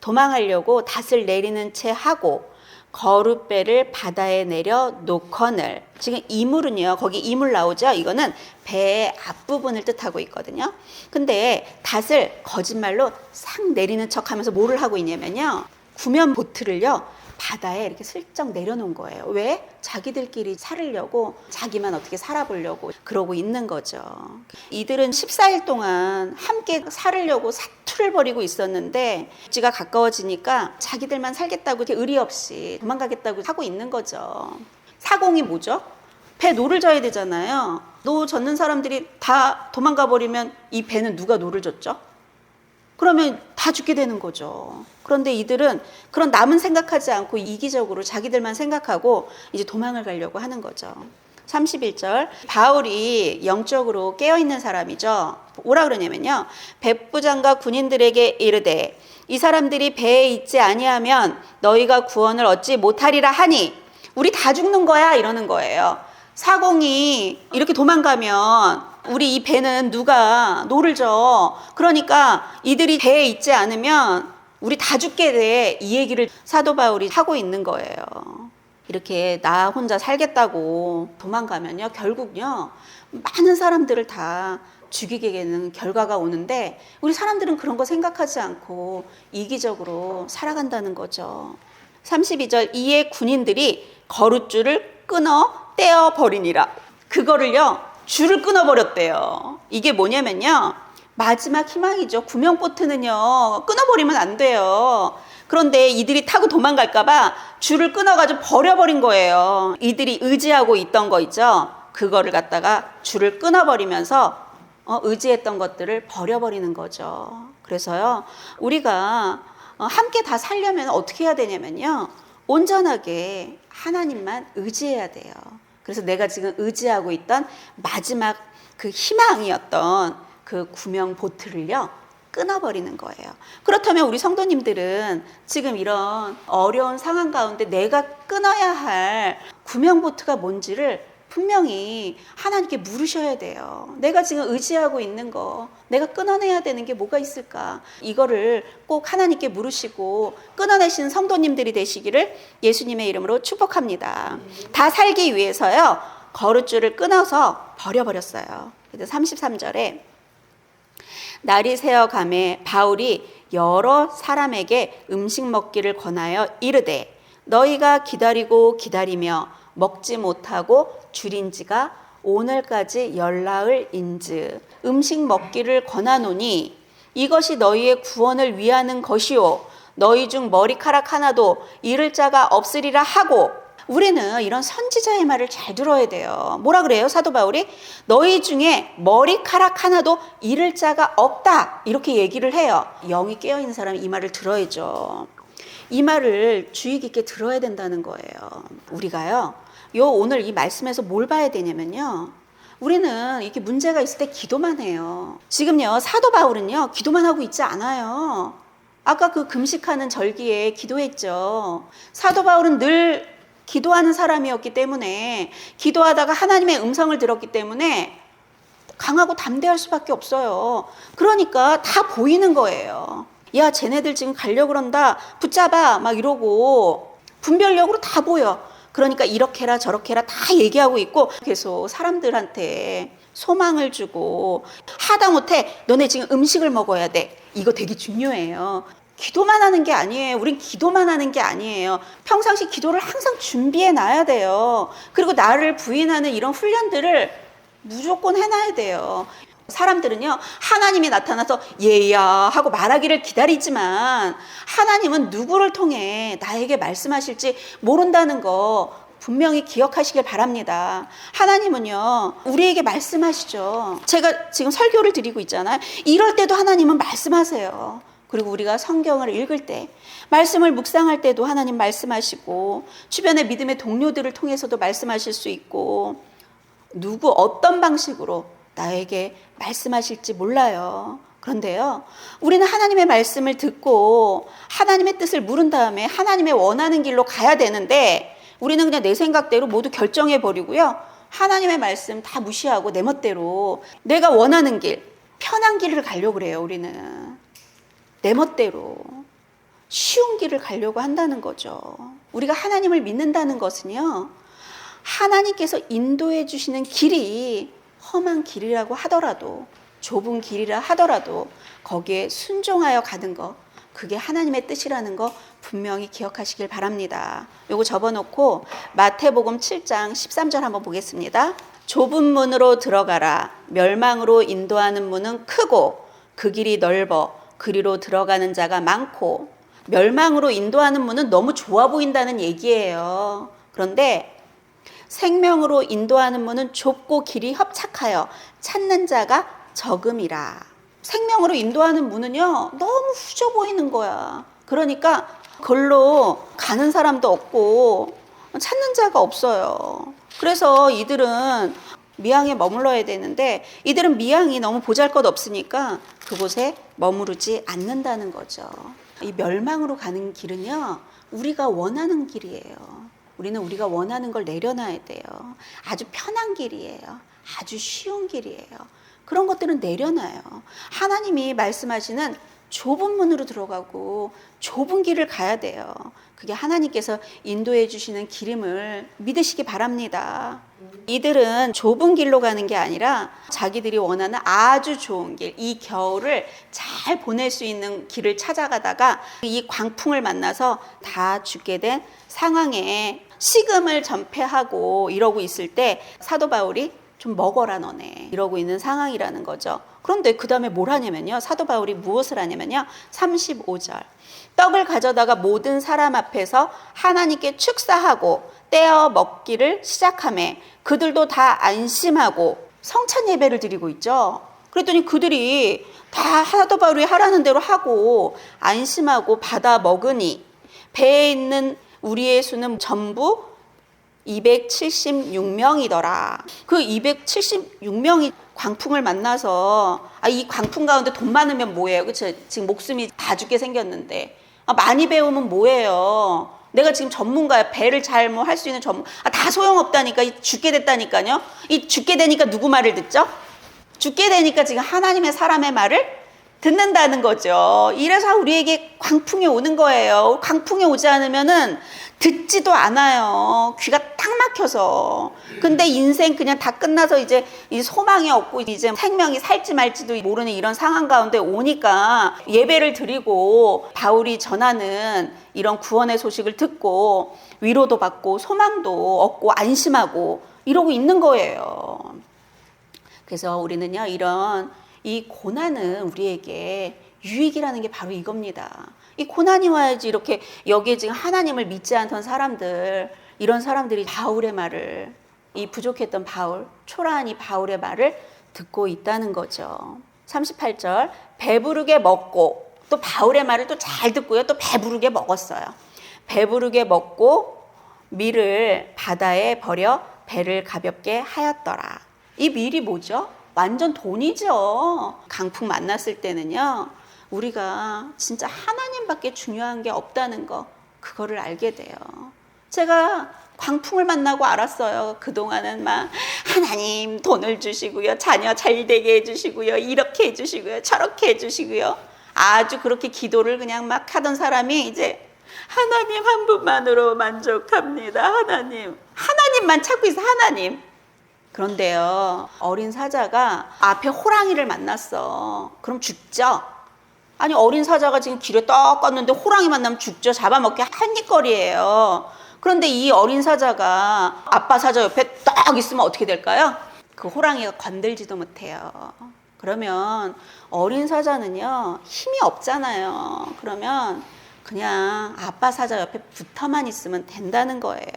도망하려고 닷을 내리는 채 하고 거룻배를 바다에 내려 놓거늘. 지금 이물은요, 거기 이물 나오죠? 이거는 배의 앞부분을 뜻하고 있거든요. 근데 닷을 거짓말로 싹 내리는 척 하면서 뭐를 하고 있냐면요, 구면 보트를요 바다에 이렇게 슬쩍 내려놓은 거예요. 왜? 자기들끼리 살으려고, 자기만 어떻게 살아보려고 그러고 있는 거죠. 이들은 14일 동안 함께 살으려고 사투를 벌이고 있었는데 육지가 가까워지니까 자기들만 살겠다고 이렇게 의리 없이 도망가겠다고 하고 있는 거죠. 사공이 뭐죠? 배 노를 져야 되잖아요. 노 젓는 사람들이 다 도망가 버리면 이 배는 누가 노를 젓죠? 그러면 다 죽게 되는 거죠. 그런데 이들은 그런 남은 생각하지 않고 이기적으로 자기들만 생각하고 이제 도망을 가려고 하는 거죠. 31절, 바울이 영적으로 깨어있는 사람이죠. 뭐라 그러냐면요, 백부장과 군인들에게 이르되 이 사람들이 배에 있지 아니하면 너희가 구원을 얻지 못하리라 하니, 우리 다 죽는 거야 이러는 거예요. 사공이 이렇게 도망가면 우리 이 배는 누가 노를 져. 그러니까 이들이 배에 있지 않으면 우리 다 죽게 돼. 이 얘기를 사도 바울이 하고 있는 거예요. 이렇게 나 혼자 살겠다고 도망가면요, 결국요 많은 사람들을 다 죽이게 되는 결과가 오는데, 우리 사람들은 그런 거 생각하지 않고 이기적으로 살아간다는 거죠. 32절, 이에 군인들이 거룻줄을 끊어 떼어버리니라. 그거를요, 줄을 끊어버렸대요. 이게 뭐냐면요, 마지막 희망이죠. 구명보트는요 끊어버리면 안 돼요. 그런데 이들이 타고 도망갈까봐 줄을 끊어가지고 버려버린 거예요. 이들이 의지하고 있던 거 있죠, 그거를 갖다가 줄을 끊어버리면서 의지했던 것들을 버려버리는 거죠. 그래서요, 우리가 함께 다 살려면 어떻게 해야 되냐면요, 온전하게 하나님만 의지해야 돼요. 그래서 내가 지금 의지하고 있던 마지막 그 희망이었던 그 구명 보트를요 끊어버리는 거예요. 그렇다면 우리 성도님들은 지금 이런 어려운 상황 가운데 내가 끊어야 할 구명 보트가 뭔지를 분명히 하나님께 물으셔야 돼요. 내가 지금 의지하고 있는 거, 내가 끊어내야 되는 게 뭐가 있을까? 이거를 꼭 하나님께 물으시고 끊어내시는 성도님들이 되시기를 예수님의 이름으로 축복합니다. 다 살기 위해서요, 거룻줄을 끊어서 버려버렸어요. 그래서 33절에 날이 새어가매 바울이 여러 사람에게 음식 먹기를 권하여 이르되 너희가 기다리고 기다리며 먹지 못하고 줄인 지가 오늘까지 열나흘 인즉 음식 먹기를 권하노니 이것이 너희의 구원을 위하는 것이요 너희 중 머리카락 하나도 잃을 자가 없으리라 하고. 우리는 이런 선지자의 말을 잘 들어야 돼요. 뭐라 그래요, 사도 바울이? 너희 중에 머리카락 하나도 잃을 자가 없다, 이렇게 얘기를 해요. 영이 깨어있는 사람이 이 말을 들어야죠. 이 말을 주의 깊게 들어야 된다는 거예요. 우리가요, 오늘 이 말씀에서 뭘 봐야 되냐면요, 우리는 이렇게 문제가 있을 때 기도만 해요. 지금요, 사도 바울은요 기도만 하고 있지 않아요. 아까 그 금식하는 절기에 기도했죠. 사도 바울은 늘 기도하는 사람이었기 때문에, 기도하다가 하나님의 음성을 들었기 때문에 강하고 담대할 수밖에 없어요. 그러니까 다 보이는 거예요. 야, 쟤네들 지금 가려고 그런다, 붙잡아, 막 이러고 분별력으로 다 보여. 그러니까 이렇게 해라 저렇게 해라 다 얘기하고 있고, 계속 사람들한테 소망을 주고, 하다못해 너네 지금 음식을 먹어야 돼, 이거 되게 중요해요. 기도만 하는 게 아니에요. 우린 기도만 하는 게 아니에요. 평상시 기도를 항상 준비해 놔야 돼요. 그리고 나를 부인하는 이런 훈련들을 무조건 해놔야 돼요. 사람들은요, 하나님이 나타나서 얘야 하고 말하기를 기다리지만 하나님은 누구를 통해 나에게 말씀하실지 모른다는 거 분명히 기억하시길 바랍니다. 하나님은요 우리에게 말씀하시죠. 제가 지금 설교를 드리고 있잖아요. 이럴 때도 하나님은 말씀하세요. 그리고 우리가 성경을 읽을 때, 말씀을 묵상할 때도 하나님 말씀하시고, 주변의 믿음의 동료들을 통해서도 말씀하실 수 있고, 누구 어떤 방식으로 나에게 말씀하실지 몰라요. 그런데요, 우리는 하나님의 말씀을 듣고 하나님의 뜻을 물은 다음에 하나님의 원하는 길로 가야 되는데, 우리는 그냥 내 생각대로 모두 결정해 버리고요, 하나님의 말씀 다 무시하고 내 멋대로 내가 원하는 길, 편한 길을 가려고 그래요. 우리는 내 멋대로 쉬운 길을 가려고 한다는 거죠. 우리가 하나님을 믿는다는 것은요, 하나님께서 인도해 주시는 길이 험한 길이라고 하더라도, 좁은 길이라 하더라도 거기에 순종하여 가는 것, 그게 하나님의 뜻이라는 거 분명히 기억하시길 바랍니다. 요거 접어놓고 마태복음 7장 13절 한번 보겠습니다. 좁은 문으로 들어가라. 멸망으로 인도하는 문은 크고 그 길이 넓어 그리로 들어가는 자가 많고. 멸망으로 인도하는 문은 너무 좋아 보인다는 얘기예요. 그런데 생명으로 인도하는 문은 좁고 길이 협착하여 찾는 자가 적음이라. 생명으로 인도하는 문은요, 너무 후져 보이는 거야. 그러니까 그걸로 가는 사람도 없고 찾는 자가 없어요. 그래서 이들은 미양에 머물러야 되는데 이들은 미양이 너무 보잘것없으니까 그곳에 머무르지 않는다는 거죠. 이 멸망으로 가는 길은요, 우리가 원하는 길이에요. 우리는 우리가 원하는 걸 내려놔야 돼요. 아주 편한 길이에요. 아주 쉬운 길이에요. 그런 것들은 내려놔요. 하나님이 말씀하시는 좁은 문으로 들어가고 좁은 길을 가야 돼요. 그게 하나님께서 인도해 주시는 길임을 믿으시기 바랍니다. 이들은 좁은 길로 가는 게 아니라 자기들이 원하는 아주 좋은 길, 이 겨울을 잘 보낼 수 있는 길을 찾아가다가 이 광풍을 만나서 다 죽게 된 상황에 식음을 전폐하고 이러고 있을 때 사도 바울이 좀 먹어라 너네 이러고 있는 상황이라는 거죠. 그런데 그 다음에 뭘 하냐면요, 사도 바울이 무엇을 하냐면요, 35절 떡을 가져다가 모든 사람 앞에서 하나님께 축사하고 떼어 먹기를 시작하매 그들도 다 안심하고 성찬 예배를 드리고 있죠. 그랬더니 그들이 다 사도 바울이 하라는 대로 하고 안심하고 받아 먹으니 배에 있는 우리의 수는 전부 276명이더라. 그 276명이 광풍을 만나서 이 광풍 가운데 돈 많으면 뭐예요? 그쵸? 지금 목숨이 다 죽게 생겼는데 많이 배우면 뭐예요? 내가 지금 전문가야. 배를 잘 뭐 할 수 있는 전문. 다 소용없다니까. 죽게 됐다니까요. 이 죽게 되니까 누구 말을 듣죠? 죽게 되니까 지금 하나님의 사람의 말을 듣는다는 거죠. 이래서 우리에게 광풍이 오는 거예요. 광풍이 오지 않으면은 듣지도 않아요. 귀가 딱 막혀서. 근데 인생 그냥 다 끝나서 이제 소망이 없고 이제 생명이 살지 말지도 모르는 이런 상황 가운데 오니까 예배를 드리고 바울이 전하는 이런 구원의 소식을 듣고 위로도 받고 소망도 얻고 안심하고 이러고 있는 거예요. 그래서 우리는요, 이런 이 고난은 우리에게 유익이라는 게 바로 이겁니다. 이 고난이 와야지 이렇게 여기에 지금 하나님을 믿지 않던 사람들, 이런 사람들이 바울의 말을, 이 부족했던 바울, 초라한 이 바울의 말을 듣고 있다는 거죠. 38절 배부르게 먹고, 또 바울의 말을 또 잘 듣고요, 또 배부르게 먹었어요. 배부르게 먹고 밀을 바다에 버려 배를 가볍게 하였더라. 이 밀이 뭐죠? 완전 돈이죠. 강풍 만났을 때는요, 우리가 진짜 하나님밖에 중요한 게 없다는 거, 그거를 알게 돼요. 제가 광풍을 만나고 알았어요. 그동안은 막 하나님 돈을 주시고요, 자녀 잘 되게 해주시고요, 이렇게 해주시고요, 저렇게 해주시고요, 아주 그렇게 기도를 그냥 막 하던 사람이 이제 하나님 한 분만으로 만족합니다. 하나님만 찾고 있어. 하나님. 그런데요, 어린 사자가 앞에 호랑이를 만났어. 그럼 죽죠? 아니, 어린 사자가 지금 길에 떡 껐는데 호랑이 만나면 죽죠. 잡아먹기 한입거리예요. 그런데 이 어린 사자가 아빠 사자 옆에 딱 있으면 어떻게 될까요? 그 호랑이가 건들지도 못해요. 그러면 어린 사자는요, 힘이 없잖아요. 그러면 그냥 아빠 사자 옆에 붙어만 있으면 된다는 거예요.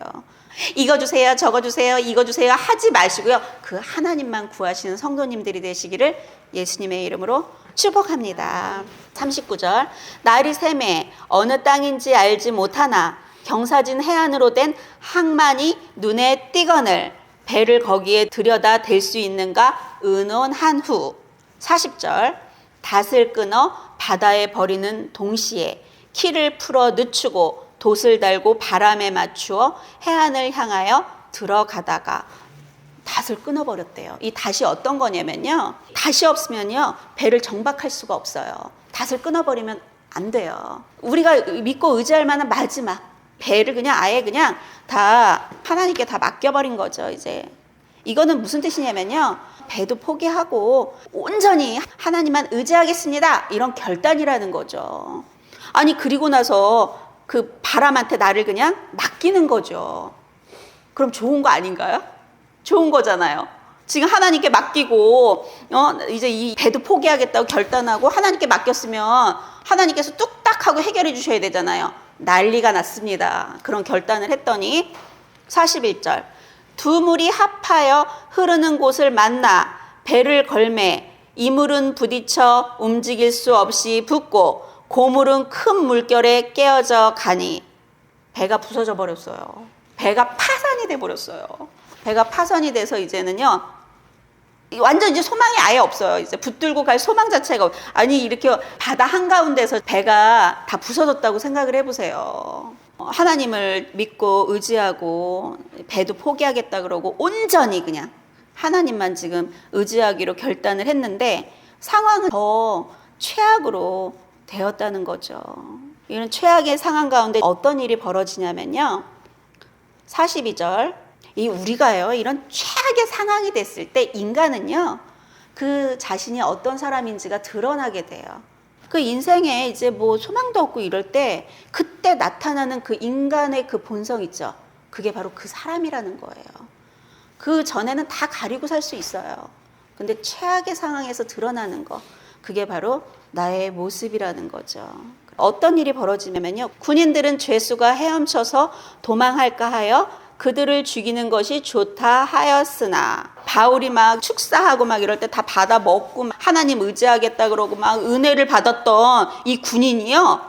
이거 주세요, 저거 주세요, 이거 주세요 하지 마시고요, 그 하나님만 구하시는 성도님들이 되시기를 예수님의 이름으로 축복합니다. 39절 날이 새매 어느 땅인지 알지 못하나 경사진 해안으로 된 항만이 눈에 띄거늘 배를 거기에 들여다 댈 수 있는가 의논한 후. 40절 닷을 끊어 바다에 버리는 동시에 키를 풀어 늦추고 돛을 달고 바람에 맞추어 해안을 향하여 들어가다가 닷을 끊어버렸대요. 이 닷이 어떤 거냐면요. 닷이 없으면요. 배를 정박할 수가 없어요. 닷을 끊어버리면 안 돼요. 우리가 믿고 의지할 만한 마지막 배를 그냥 아예 그냥 다 하나님께 다 맡겨버린 거죠. 이제 이거는 무슨 뜻이냐면요. 배도 포기하고 온전히 하나님만 의지하겠습니다. 이런 결단이라는 거죠. 아니 그리고 나서 그 바람한테 나를 그냥 맡기는 거죠. 그럼 좋은 거 아닌가요? 좋은 거잖아요. 지금 하나님께 맡기고 이제 이 배도 포기하겠다고 결단하고 하나님께 맡겼으면 하나님께서 뚝딱 하고 해결해 주셔야 되잖아요. 난리가 났습니다. 그런 결단을 했더니 41절 두 물이 합하여 흐르는 곳을 만나 배를 걸매 이물은 부딪혀 움직일 수 없이 붙고 고물은 큰 물결에 깨어져 가니 배가 부서져 버렸어요. 배가 파산이 돼 버렸어요. 배가 파산이 돼서 이제는요. 완전 이제 소망이 아예 없어요. 이제 붙들고 갈 소망 자체가 아니 이렇게 바다 한가운데서 배가 다 부서졌다고 생각을 해보세요. 하나님을 믿고 의지하고 배도 포기하겠다 그러고 온전히 그냥 하나님만 지금 의지하기로 결단을 했는데 상황은 더 최악으로 되었다는 거죠. 이런 최악의 상황 가운데 어떤 일이 벌어지냐면요. 42절 이 우리가요 이런 최악의 상황이 됐을 때 인간은요 그 자신이 어떤 사람인지가 드러나게 돼요. 그 인생에 이제 뭐 소망도 없고 이럴 때 그때 나타나는 그 인간의 그 본성 있죠. 그게 바로 그 사람이라는 거예요. 그 전에는 다 가리고 살 수 있어요. 근데 최악의 상황에서 드러나는 거 그게 바로 나의 모습이라는 거죠. 어떤 일이 벌어지냐면요. 군인들은 죄수가 헤엄쳐서 도망할까 하여 그들을 죽이는 것이 좋다 하였으나 바울이 막 축사하고 막 이럴 때 다 받아 먹고 하나님 의지하겠다 그러고 막 은혜를 받았던 이 군인이요.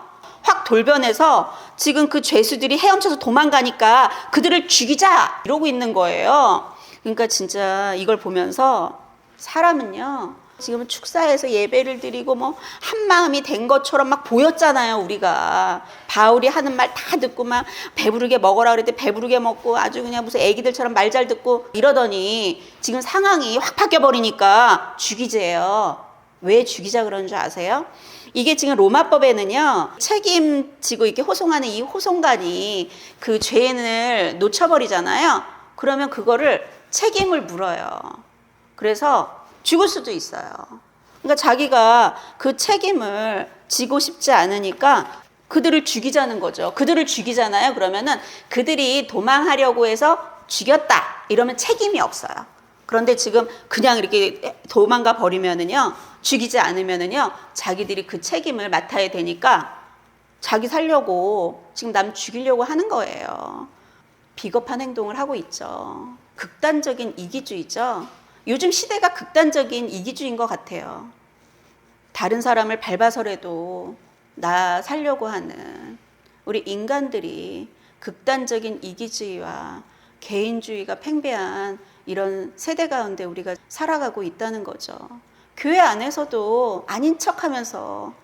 확 돌변해서 지금 그 죄수들이 헤엄쳐서 도망가니까 그들을 죽이자 이러고 있는 거예요. 그러니까 진짜 이걸 보면서 사람은요. 지금은 축사해서 예배를 드리고 뭐 한마음이 된 것처럼 막 보였잖아요. 우리가 바울이 하는 말 다 듣고 막 배부르게 먹으라 그랬더니 배부르게 먹고 아주 그냥 무슨 애기들처럼 말 잘 듣고 이러더니 지금 상황이 확 바뀌어버리니까 죽이재요. 왜 죽이자 그러는 줄 아세요? 이게 지금 로마법에는요 책임지고 이렇게 호송하는 이 호송관이 그 죄인을 놓쳐버리잖아요. 그러면 그거를 책임을 물어요. 그래서 죽을 수도 있어요. 그러니까 자기가 그 책임을 지고 싶지 않으니까 그들을 죽이자는 거죠. 그들을 죽이잖아요. 그러면은 그들이 도망하려고 해서 죽였다. 이러면 책임이 없어요. 그런데 지금 그냥 이렇게 도망가 버리면은요, 죽이지 않으면은요, 자기들이 그 책임을 맡아야 되니까 자기 살려고 지금 남 죽이려고 하는 거예요. 비겁한 행동을 하고 있죠. 극단적인 이기주의죠. 요즘 시대가 극단적인 이기주의인 것 같아요. 다른 사람을 밟아서라도 나 살려고 하는 우리 인간들이 극단적인 이기주의와 개인주의가 팽배한 이런 세대 가운데 우리가 살아가고 있다는 거죠. 교회 안에서도 아닌 척하면서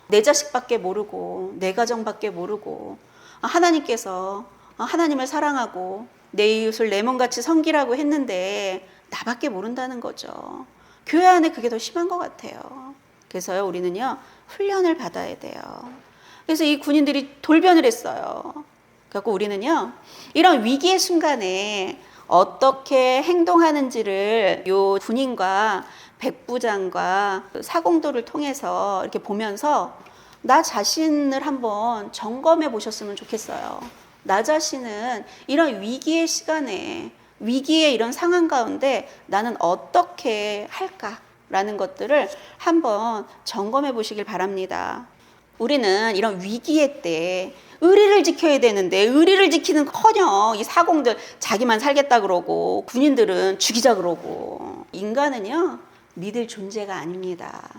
내 자식밖에 모르고 내 가정밖에 모르고 하나님께서 하나님을 사랑하고 내 이웃을 내 몸같이 섬기라고 했는데 나밖에 모른다는 거죠. 교회 안에 그게 더 심한 것 같아요. 그래서요 우리는요 훈련을 받아야 돼요. 그래서 이 군인들이 돌변을 했어요. 그래서 우리는요 이런 위기의 순간에 어떻게 행동하는지를 요 군인과 백부장과 사공도를 통해서 이렇게 보면서 나 자신을 한번 점검해 보셨으면 좋겠어요. 나 자신은 이런 위기의 시간에 위기의 이런 상황 가운데 나는 어떻게 할까라는 것들을 한번 점검해 보시길 바랍니다. 우리는 이런 위기의 때 의리를 지켜야 되는데 의리를 지키는커녕 이 사공들 자기만 살겠다 그러고 군인들은 죽이자 그러고 인간은요 믿을 존재가 아닙니다.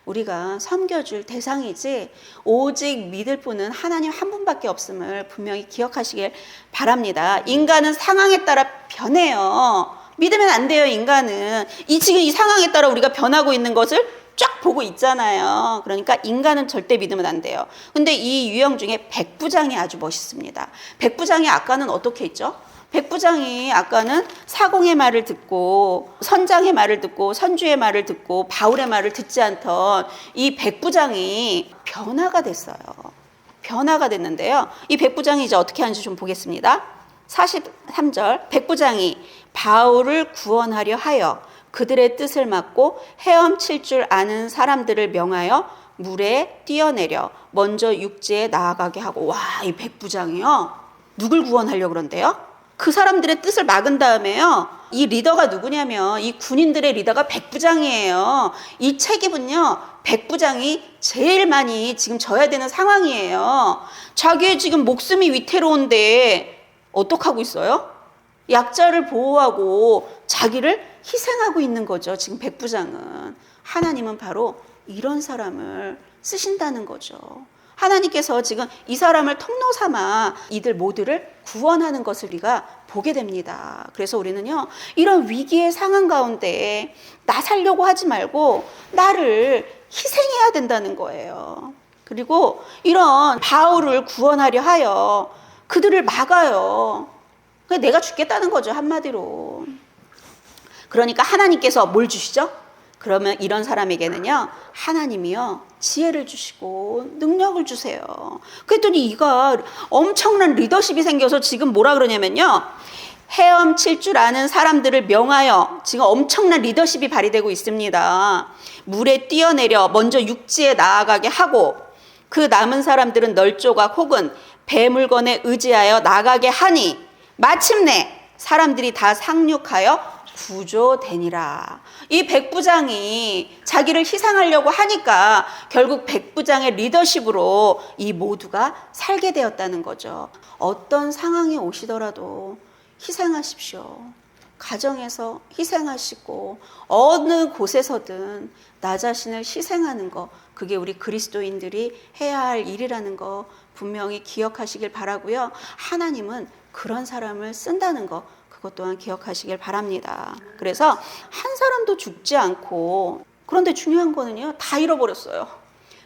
우리가 섬겨줄 대상이지 오직 믿을 분은 하나님 한 분밖에 없음을 분명히 기억하시길 바랍니다. 인간은 상황에 따라 변해요. 믿으면 안 돼요. 인간은 지금 이 상황에 따라 우리가 변하고 있는 것을 쫙 보고 있잖아요. 그러니까 인간은 절대 믿으면 안 돼요. 근데 이 유형 중에 백부장이 아주 멋있습니다. 백부장이 아까는 어떻게 했죠? 백부장이 아까는 사공의 말을 듣고 선장의 말을 듣고 선주의 말을 듣고 바울의 말을 듣지 않던 이 백부장이 변화가 됐어요. 변화가 됐는데요. 이 백부장이 이제 어떻게 하는지 좀 보겠습니다. 43절, 백부장이 바울을 구원하려 하여 그들의 뜻을 막고 헤엄칠 줄 아는 사람들을 명하여 물에 뛰어내려 먼저 육지에 나아가게 하고. 와, 이 백부장이요, 누굴 구원하려고 그런데요? 그 사람들의 뜻을 막은 다음에요, 이 리더가 누구냐면 이 군인들의 리더가 백부장이에요. 이 책임은요, 백부장이 제일 많이 지금 져야 되는 상황이에요. 자기의 지금 목숨이 위태로운데 어떡하고 있어요? 약자를 보호하고 자기를 희생하고 있는 거죠. 지금 백부장은. 하나님은 바로 이런 사람을 쓰신다는 거죠. 하나님께서 지금 이 사람을 통로 삼아 이들 모두를 구원하는 것을 우리가 보게 됩니다. 그래서 우리는요, 이런 위기의 상황 가운데 나 살려고 하지 말고 나를 희생해야 된다는 거예요. 그리고 이런 바울을 구원하려 하여 그들을 막아요. 내가 죽겠다는 거죠, 한마디로. 그러니까 하나님께서 뭘 주시죠? 그러면 이런 사람에게는요, 하나님이요, 지혜를 주시고 능력을 주세요. 그랬더니 이가 엄청난 리더십이 생겨서 지금 뭐라 그러냐면요, 헤엄칠 줄 아는 사람들을 명하여, 지금 엄청난 리더십이 발휘되고 있습니다. 물에 뛰어내려 먼저 육지에 나아가게 하고 그 남은 사람들은 널조각 혹은 배물건에 의지하여 나가게 하니 마침내 사람들이 다 상륙하여 구조되니라. 이 백부장이 자기를 희생하려고 하니까 결국 백부장의 리더십으로 이 모두가 살게 되었다는 거죠. 어떤 상황이 오시더라도 희생하십시오. 가정에서 희생하시고 어느 곳에서든 나 자신을 희생하는 거, 그게 우리 그리스도인들이 해야 할 일이라는 거 분명히 기억하시길 바라고요. 하나님은 그런 사람을 쓴다는 거, 그것 또한 기억하시길 바랍니다. 그래서 한 사람도 죽지 않고, 그런데 중요한 거는요, 다 잃어버렸어요.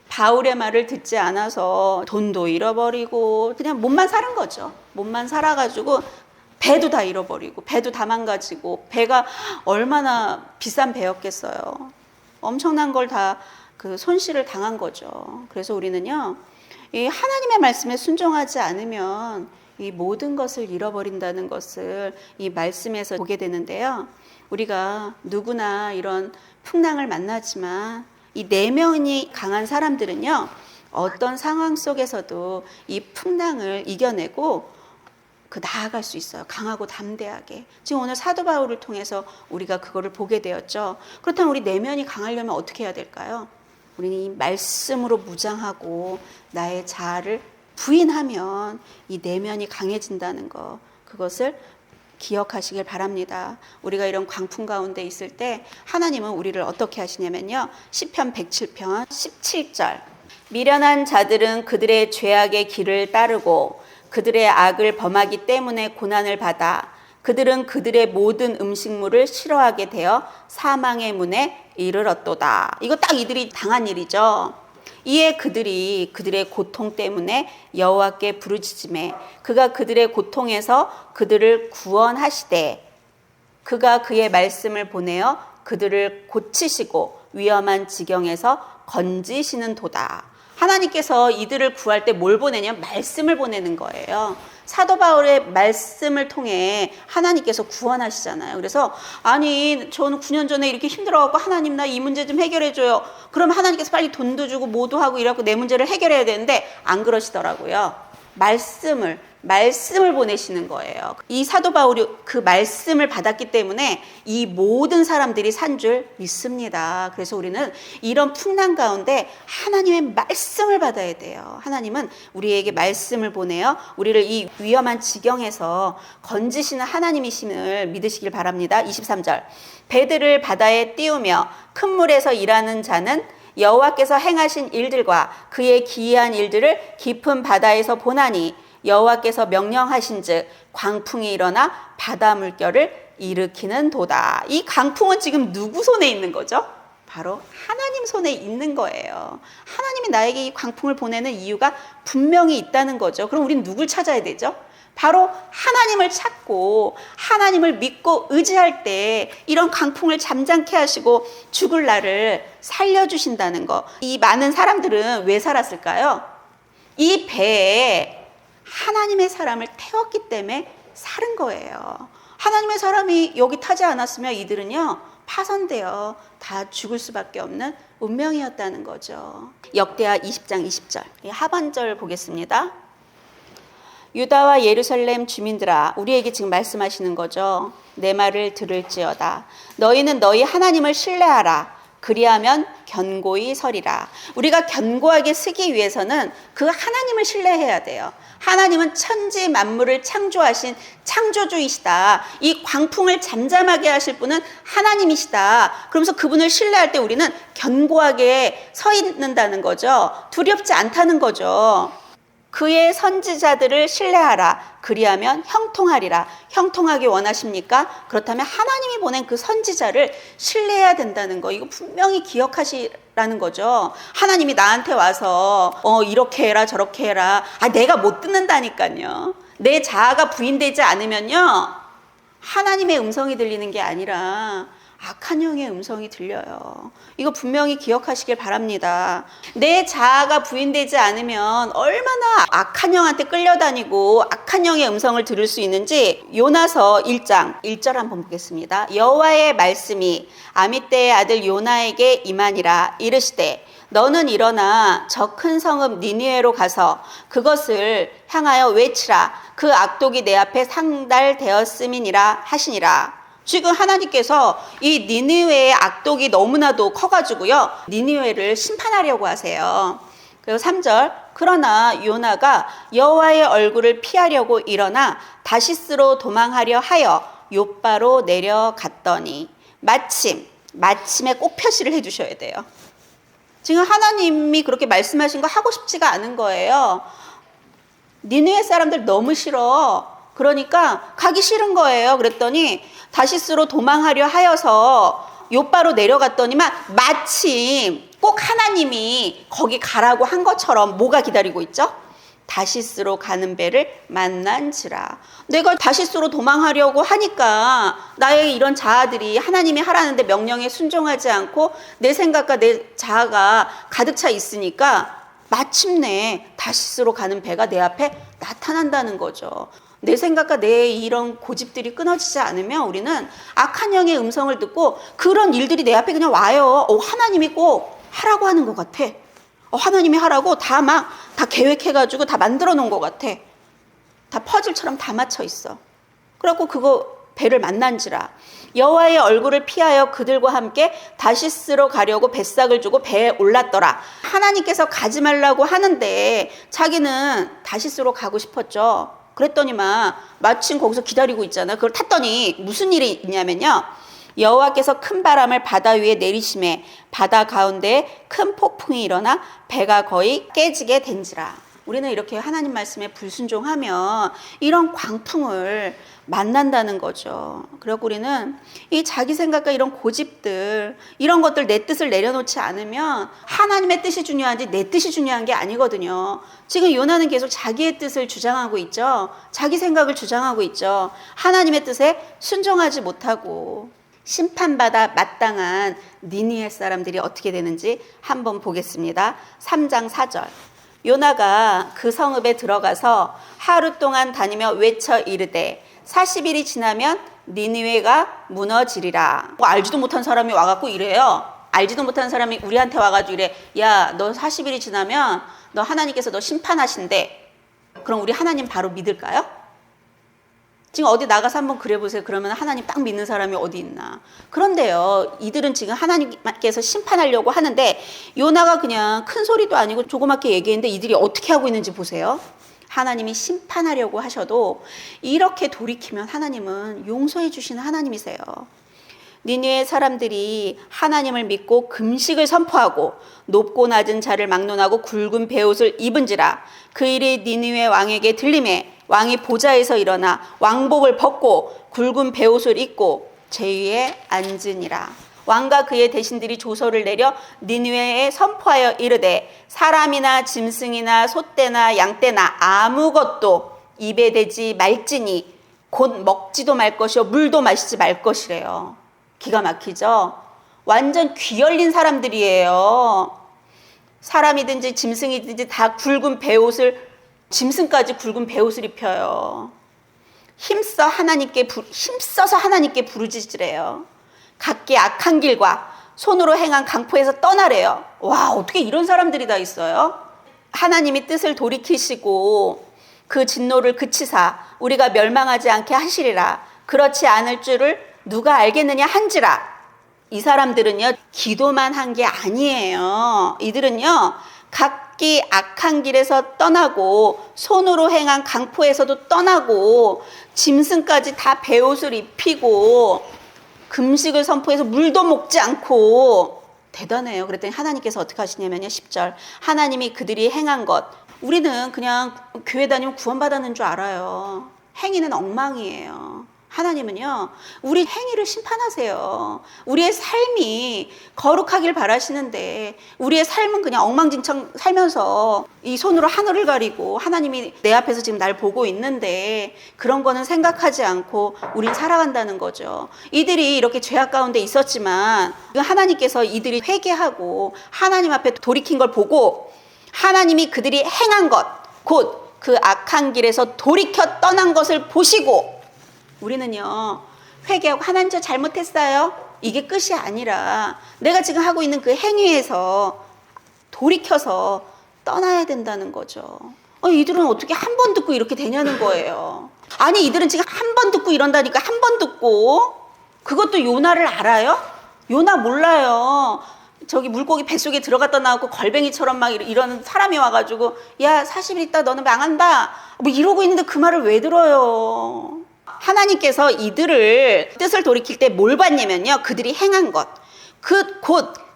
바울의 말을 듣지 않아서 돈도 잃어버리고 그냥 몸만 사는 거죠. 몸만 살아가지고 배도 다 잃어버리고 배도 다 망가지고, 배가 얼마나 비싼 배였겠어요. 엄청난 걸 다 그 손실을 당한 거죠. 그래서 우리는요, 이 하나님의 말씀에 순종하지 않으면 이 모든 것을 잃어버린다는 것을 이 말씀에서 보게 되는데요. 우리가 누구나 이런 풍랑을 만나지만 이 내면이 강한 사람들은요, 어떤 상황 속에서도 이 풍랑을 이겨내고 나아갈 수 있어요. 강하고 담대하게. 지금 오늘 사도 바울을 통해서 우리가 그거를 보게 되었죠. 그렇다면 우리 내면이 강하려면 어떻게 해야 될까요? 우리는 이 말씀으로 무장하고 나의 자아를 부인하면 이 내면이 강해진다는 거, 그것을 기억하시길 바랍니다. 우리가 이런 광풍 가운데 있을 때 하나님은 우리를 어떻게 하시냐면요, 시편 107편 17절, 미련한 자들은 그들의 죄악의 길을 따르고 그들의 악을 범하기 때문에 고난을 받아 그들은 그들의 모든 음식물을 싫어하게 되어 사망의 문에 이르렀도다. 이거 딱 이들이 당한 일이죠. 이에 그들이 그들의 고통 때문에 여호와께 부르짖으매 그가 그들의 고통에서 그들을 구원하시되 그가 그의 말씀을 보내어 그들을 고치시고 위험한 지경에서 건지시는 도다. 하나님께서 이들을 구할 때 뭘 보내냐면 말씀을 보내는 거예요. 사도 바울의 말씀을 통해 하나님께서 구원하시잖아요. 그래서 아니 저는 9년 전에 이렇게 힘들어갖고 하나님 나 이 문제 좀 해결해줘요. 그럼 하나님께서 빨리 돈도 주고 뭐도 하고 이러고 내 문제를 해결해야 되는데 안 그러시더라고요. 말씀을 보내시는 거예요. 이 사도 바울이 그 말씀을 받았기 때문에 이 모든 사람들이 산 줄 믿습니다. 그래서 우리는 이런 풍랑 가운데 하나님의 말씀을 받아야 돼요. 하나님은 우리에게 말씀을 보내어 우리를 이 위험한 지경에서 건지시는 하나님이심을 믿으시길 바랍니다. 23절, 배들을 바다에 띄우며 큰 물에서 일하는 자는 여호와께서 행하신 일들과 그의 기이한 일들을 깊은 바다에서 보나니 여호와께서 명령하신즉 광풍이 일어나 바다 물결을 일으키는 도다. 이 강풍은 지금 누구 손에 있는 거죠? 바로 하나님 손에 있는 거예요. 하나님이 나에게 이 광풍을 보내는 이유가 분명히 있다는 거죠. 그럼 우리는 누굴 찾아야 되죠? 바로 하나님을 찾고 하나님을 믿고 의지할 때 이런 광풍을 잠잠케 하시고 죽을 나를 살려주신다는 거. 이 많은 사람들은 왜 살았을까요? 이 배에 하나님의 사람을 태웠기 때문에 살은 거예요. 하나님의 사람이 여기 타지 않았으면 이들은요, 파손되어 다 죽을 수밖에 없는 운명이었다는 거죠. 역대하 20장 20절 하반절 보겠습니다. 유다와 예루살렘 주민들아, 우리에게 지금 말씀하시는 거죠. 내 말을 들을지어다. 너희는 너희 하나님을 신뢰하라. 그리하면 견고히 서리라. 우리가 견고하게 서기 위해서는 그 하나님을 신뢰해야 돼요. 하나님은 천지 만물을 창조하신 창조주이시다. 이 광풍을 잠잠하게 하실 분은 하나님이시다. 그러면서 그분을 신뢰할 때 우리는 견고하게 서 있는다는 거죠. 두렵지 않다는 거죠. 그의 선지자들을 신뢰하라. 그리하면 형통하리라. 형통하게 원하십니까? 그렇다면 하나님이 보낸 그 선지자를 신뢰해야 된다는 거. 이거 분명히 기억하시라는 거죠. 하나님이 나한테 와서 이렇게 해라 저렇게 해라. 내가 못 듣는다니까요. 내 자아가 부인되지 않으면요, 하나님의 음성이 들리는 게 아니라 악한 영의 음성이 들려요. 이거 분명히 기억하시길 바랍니다. 내 자아가 부인되지 않으면 얼마나 악한 영한테 끌려다니고 악한 영의 음성을 들을 수 있는지 요나서 1장 1절 한번 보겠습니다. 여호와의 말씀이 아미떼의 아들 요나에게 임하니라. 이르시되 너는 일어나 저 큰 성읍 니느웨로 가서 그것을 향하여 외치라. 그 악독이 내 앞에 상달되었음이니라 하시니라. 지금 하나님께서 이 니느웨의 악독이 너무나도 커가지고요, 니느웨를 심판하려고 하세요. 그리고 3절 그러나 요나가 여호와의 얼굴을 피하려고 일어나 다시스로 도망하려 하여 욥바로 내려갔더니 마침에 꼭 표시를 해주셔야 돼요. 지금 하나님이 그렇게 말씀하신 거 하고 싶지가 않은 거예요. 니느웨 사람들 너무 싫어. 그러니까 가기 싫은 거예요. 그랬더니 다시스로 도망하려 하여서 욥바로 내려갔더니만 마침 꼭 하나님이 거기 가라고 한 것처럼 뭐가 기다리고 있죠? 다시스로 가는 배를 만난지라. 내가 다시스로 도망하려고 하니까 나의 이런 자아들이 하나님이 하라는데 명령에 순종하지 않고 내 생각과 내 자아가 가득 차 있으니까 마침내 다시스로 가는 배가 내 앞에 나타난다는 거죠. 내 생각과 내 이런 고집들이 끊어지지 않으면 우리는 악한 영의 음성을 듣고 그런 일들이 내 앞에 그냥 와요. 하나님이 꼭 하라고 하는 것 같아. 하나님이 하라고 다 계획해가지고 다 만들어 놓은 것 같아. 다 퍼즐처럼 다 맞춰 있어. 그래갖고 그거 배를 만난지라. 여호와의 얼굴을 피하여 그들과 함께 다시스로 가려고 뱃삭을 주고 배에 올랐더라. 하나님께서 가지 말라고 하는데 자기는 다시스로 가고 싶었죠. 그랬더니만 마침 거기서 기다리고 있잖아. 그걸 탔더니 무슨 일이 있냐면요, 여호와께서 큰 바람을 바다 위에 내리심에 바다 가운데 큰 폭풍이 일어나 배가 거의 깨지게 된지라. 우리는 이렇게 하나님 말씀에 불순종하면 이런 광풍을 만난다는 거죠. 그리고 우리는 이 자기 생각과 이런 고집들, 이런 것들 내 뜻을 내려놓지 않으면 하나님의 뜻이 중요한지 내 뜻이 중요한 게 아니거든요. 지금 요나는 계속 자기의 뜻을 주장하고 있죠. 자기 생각을 주장하고 있죠. 하나님의 뜻에 순종하지 못하고 심판받아 마땅한 니느웨 사람들이 어떻게 되는지 한번 보겠습니다. 3장 4절. 요나가 그 성읍에 들어가서 하루 동안 다니며 외쳐 이르되 40일이 지나면 니느웨가 무너지리라. 알지도 못한 사람이 와갖고 이래요. 알지도 못한 사람이 우리한테 와가지고 이래. 야, 너 40일이 지나면 너 하나님께서 너 심판하신대. 그럼 우리 하나님 바로 믿을까요? 지금 어디 나가서 한번 그래보세요. 그러면 하나님 딱 믿는 사람이 어디 있나. 그런데요, 이들은 지금 하나님께서 심판하려고 하는데 요나가 그냥 큰 소리도 아니고 조그맣게 얘기했는데 이들이 어떻게 하고 있는지 보세요. 하나님이 심판하려고 하셔도 이렇게 돌이키면 하나님은 용서해 주시는 하나님이세요. 니느웨 사람들이 하나님을 믿고 금식을 선포하고 높고 낮은 자를 막론하고 굵은 베옷을 입은지라. 그 일이 니느웨 왕에게 들림에 왕이 보좌에서 일어나 왕복을 벗고 굵은 베옷을 입고 제위에 앉으니라. 왕과 그의 대신들이 조서를 내려 니느웨에 선포하여 이르되 사람이나 짐승이나 소떼나 양떼나 아무것도 입에 대지 말지니 곧 먹지도 말 것이요 물도 마시지 말 것이래요. 기가 막히죠? 완전 귀 열린 사람들이에요. 사람이든지 짐승이든지 다 굵은 베옷을, 짐승까지 굵은 베옷을 입혀요. 힘써서 하나님께 부르짖으래요. 각기 악한 길과 손으로 행한 강포에서 떠나래요. 와, 어떻게 이런 사람들이 다 있어요? 하나님이 뜻을 돌이키시고 그 진노를 그치사 우리가 멸망하지 않게 하시리라. 그렇지 않을 줄을 누가 알겠느냐 한지라. 이 사람들은요, 기도만 한 게 아니에요. 이들은요, 각기 악한 길에서 떠나고 손으로 행한 강포에서도 떠나고 짐승까지 다 베옷을 입히고 금식을 선포해서 물도 먹지 않고. 대단해요. 그랬더니 하나님께서 어떻게 하시냐면요, 10절 하나님이 그들이 행한 것, 우리는 그냥 교회 다니면 구원받았는 줄 알아요. 행위는 엉망이에요. 하나님은요, 우리 행위를 심판하세요. 우리의 삶이 거룩하길 바라시는데 우리의 삶은 그냥 엉망진창 살면서 이 손으로 하늘을 가리고 하나님이 내 앞에서 지금 날 보고 있는데 그런 거는 생각하지 않고 우린 살아간다는 거죠. 이들이 이렇게 죄악 가운데 있었지만 하나님께서 이들이 회개하고 하나님 앞에 돌이킨 걸 보고 하나님이 그들이 행한 것, 곧 그 악한 길에서 돌이켜 떠난 것을 보시고, 우리는요, 회개하고 하나님 저 잘못했어요, 이게 끝이 아니라 내가 지금 하고 있는 그 행위에서 돌이켜서 떠나야 된다는 거죠. 이들은 어떻게 한 번 듣고 이렇게 되냐는 거예요. 아니, 이들은 지금 한 번 듣고 이런다니까. 한 번 듣고. 그것도 요나를 알아요? 요나 몰라요. 저기 물고기 뱃속에 들어갔다 나오고 걸뱅이처럼 막 이러는 사람이 와가지고 야, 40일 있다 너는 망한다 뭐 이러고 있는데 그 말을 왜 들어요? 하나님께서 이들을 뜻을 돌이킬 때 뭘 봤냐면요, 그들이 행한 것, 곧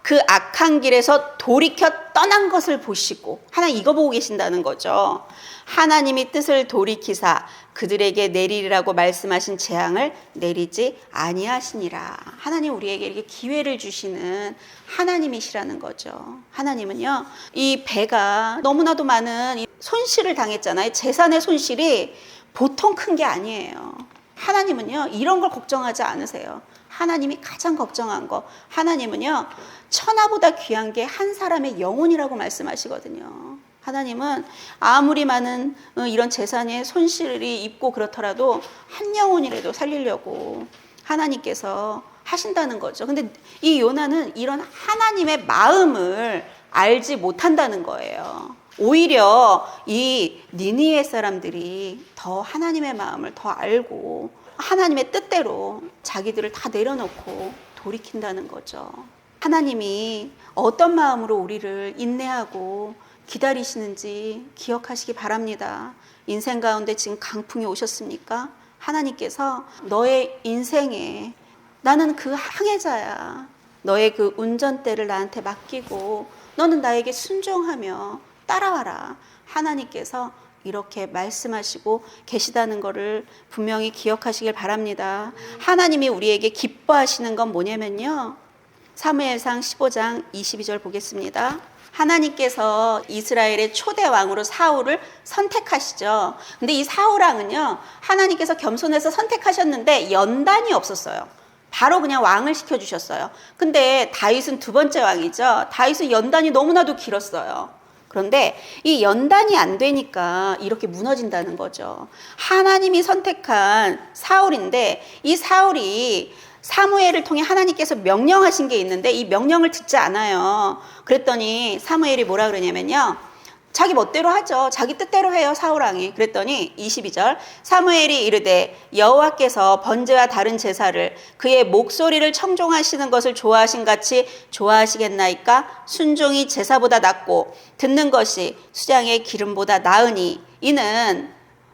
그 악한 길에서 돌이켜 떠난 것을 보시고, 하나님 이거 보고 계신다는 거죠. 하나님이 뜻을 돌이키사 그들에게 내리리라고 말씀하신 재앙을 내리지 아니하시니라. 하나님 우리에게 이렇게 기회를 주시는 하나님이시라는 거죠. 하나님은요, 이 배가 너무나도 많은 손실을 당했잖아요. 재산의 손실이 보통 큰 게 아니에요. 하나님은요, 이런 걸 걱정하지 않으세요. 하나님이 가장 걱정한 거, 하나님은요, 천하보다 귀한 게 한 사람의 영혼이라고 말씀하시거든요. 하나님은 아무리 많은 이런 재산의 손실이 있고 그렇더라도 한 영혼이라도 살리려고 하나님께서 하신다는 거죠. 근데 이 요나는 이런 하나님의 마음을 알지 못한다는 거예요. 오히려 이 니느웨 사람들이 더 하나님의 마음을 더 알고 하나님의 뜻대로 자기들을 다 내려놓고 돌이킨다는 거죠. 하나님이 어떤 마음으로 우리를 인내하고 기다리시는지 기억하시기 바랍니다. 인생 가운데 지금 강풍이 오셨습니까? 하나님께서 너의 인생에 나는 그 항해자야, 너의 그 운전대를 나한테 맡기고 너는 나에게 순종하며 따라와라, 하나님께서 이렇게 말씀하시고 계시다는 것을 분명히 기억하시길 바랍니다. 하나님이 우리에게 기뻐하시는 건 뭐냐면요, 사무엘상 15장 22절 보겠습니다. 하나님께서 이스라엘의 초대 왕으로 사울을 선택하시죠. 근데 이 사울 왕은요, 하나님께서 겸손해서 선택하셨는데 연단이 없었어요. 바로 그냥 왕을 시켜주셨어요. 근데 다윗은 두 번째 왕이죠. 다윗은 연단이 너무나도 길었어요. 그런데 이 연단이 안 되니까 이렇게 무너진다는 거죠. 하나님이 선택한 사울인데 이 사울이 사무엘을 통해 하나님께서 명령하신 게 있는데 이 명령을 듣지 않아요. 그랬더니 사무엘이 뭐라 그러냐면요, 자기 멋대로 하죠. 자기 뜻대로 해요, 사울왕이. 그랬더니 22절 사무엘이 이르되 여호와께서 번제와 다른 제사를 그의 목소리를 청종하시는 것을 좋아하신 같이 좋아하시겠나이까? 순종이 제사보다 낫고 듣는 것이 수장의 기름보다 나으니 이는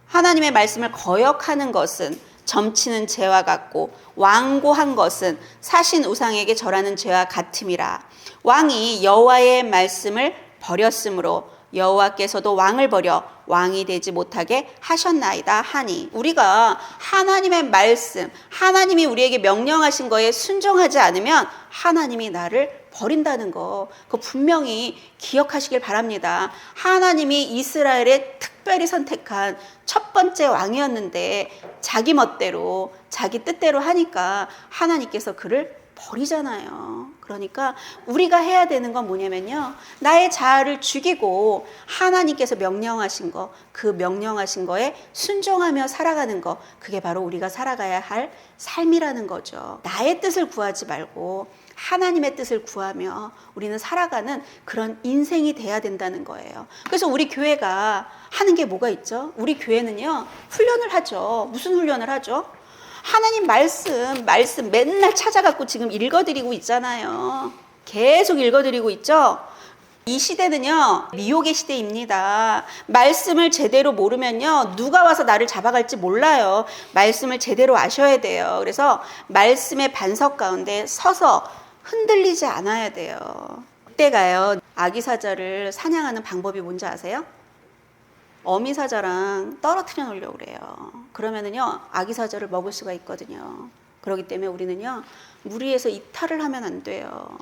하나님의 말씀을 거역하는 것은 점치는 죄와 같고 완고한 것은 사신 우상에게 절하는 죄와 같음이라. 왕이 여호와의 말씀을 버렸으므로 여호와께서도 왕을 버려 왕이 되지 못하게 하셨나이다 하니, 우리가 하나님의 말씀, 하나님이 우리에게 명령하신 거에 순종하지 않으면 하나님이 나를 버린다는 거, 그거 분명히 기억하시길 바랍니다. 하나님이 이스라엘에 특별히 선택한 첫 번째 왕이었는데 자기 멋대로 자기 뜻대로 하니까 하나님께서 그를 버리잖아요. 그러니까 우리가 해야 되는 건 뭐냐면요, 나의 자아를 죽이고 하나님께서 명령하신 거, 그 명령하신 거에 순종하며 살아가는 거, 그게 바로 우리가 살아가야 할 삶이라는 거죠. 나의 뜻을 구하지 말고 하나님의 뜻을 구하며 우리는 살아가는 그런 인생이 돼야 된다는 거예요. 그래서 우리 교회가 하는 게 뭐가 있죠? 우리 교회는요, 훈련을 하죠. 무슨 훈련을 하죠? 하나님 말씀 맨날 찾아갖고 지금 읽어드리고 있잖아요. 계속 읽어드리고 있죠. 이 시대는요, 미혹의 시대입니다. 말씀을 제대로 모르면요, 누가 와서 나를 잡아갈지 몰라요. 말씀을 제대로 아셔야 돼요. 그래서 말씀의 반석 가운데 서서 흔들리지 않아야 돼요. 그때가요, 아기사자를 사냥하는 방법이 뭔지 아세요? 어미사자랑 떨어뜨려 놓으려고 그래요. 그러면은요, 아기사자를 먹을 수가 있거든요. 그렇기 때문에 우리는요, 무리해서 이탈을 하면 안 돼요.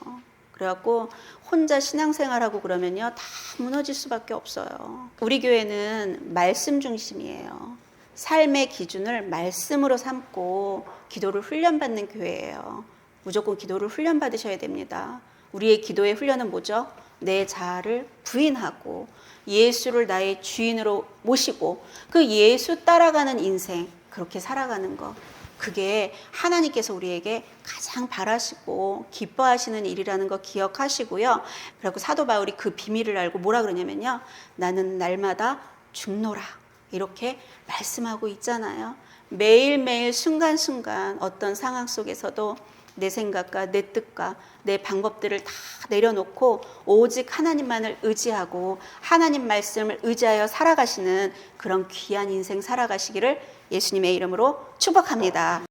그래갖고 혼자 신앙생활하고 그러면요, 다 무너질 수밖에 없어요. 우리 교회는 말씀 중심이에요. 삶의 기준을 말씀으로 삼고 기도를 훈련받는 교회예요. 무조건 기도를 훈련받으셔야 됩니다. 우리의 기도의 훈련은 뭐죠? 내 자아를 부인하고 예수를 나의 주인으로 모시고 그 예수 따라가는 인생, 그렇게 살아가는 거, 그게 하나님께서 우리에게 가장 바라시고 기뻐하시는 일이라는 거 기억하시고요. 그리고 사도 바울이 그 비밀을 알고 뭐라 그러냐면요, 나는 날마다 죽노라, 이렇게 말씀하고 있잖아요. 매일매일 순간순간 어떤 상황 속에서도 내 생각과 내 뜻과 내 방법들을 다 내려놓고 오직 하나님만을 의지하고 하나님 말씀을 의지하여 살아가시는 그런 귀한 인생 살아가시기를 예수님의 이름으로 축복합니다.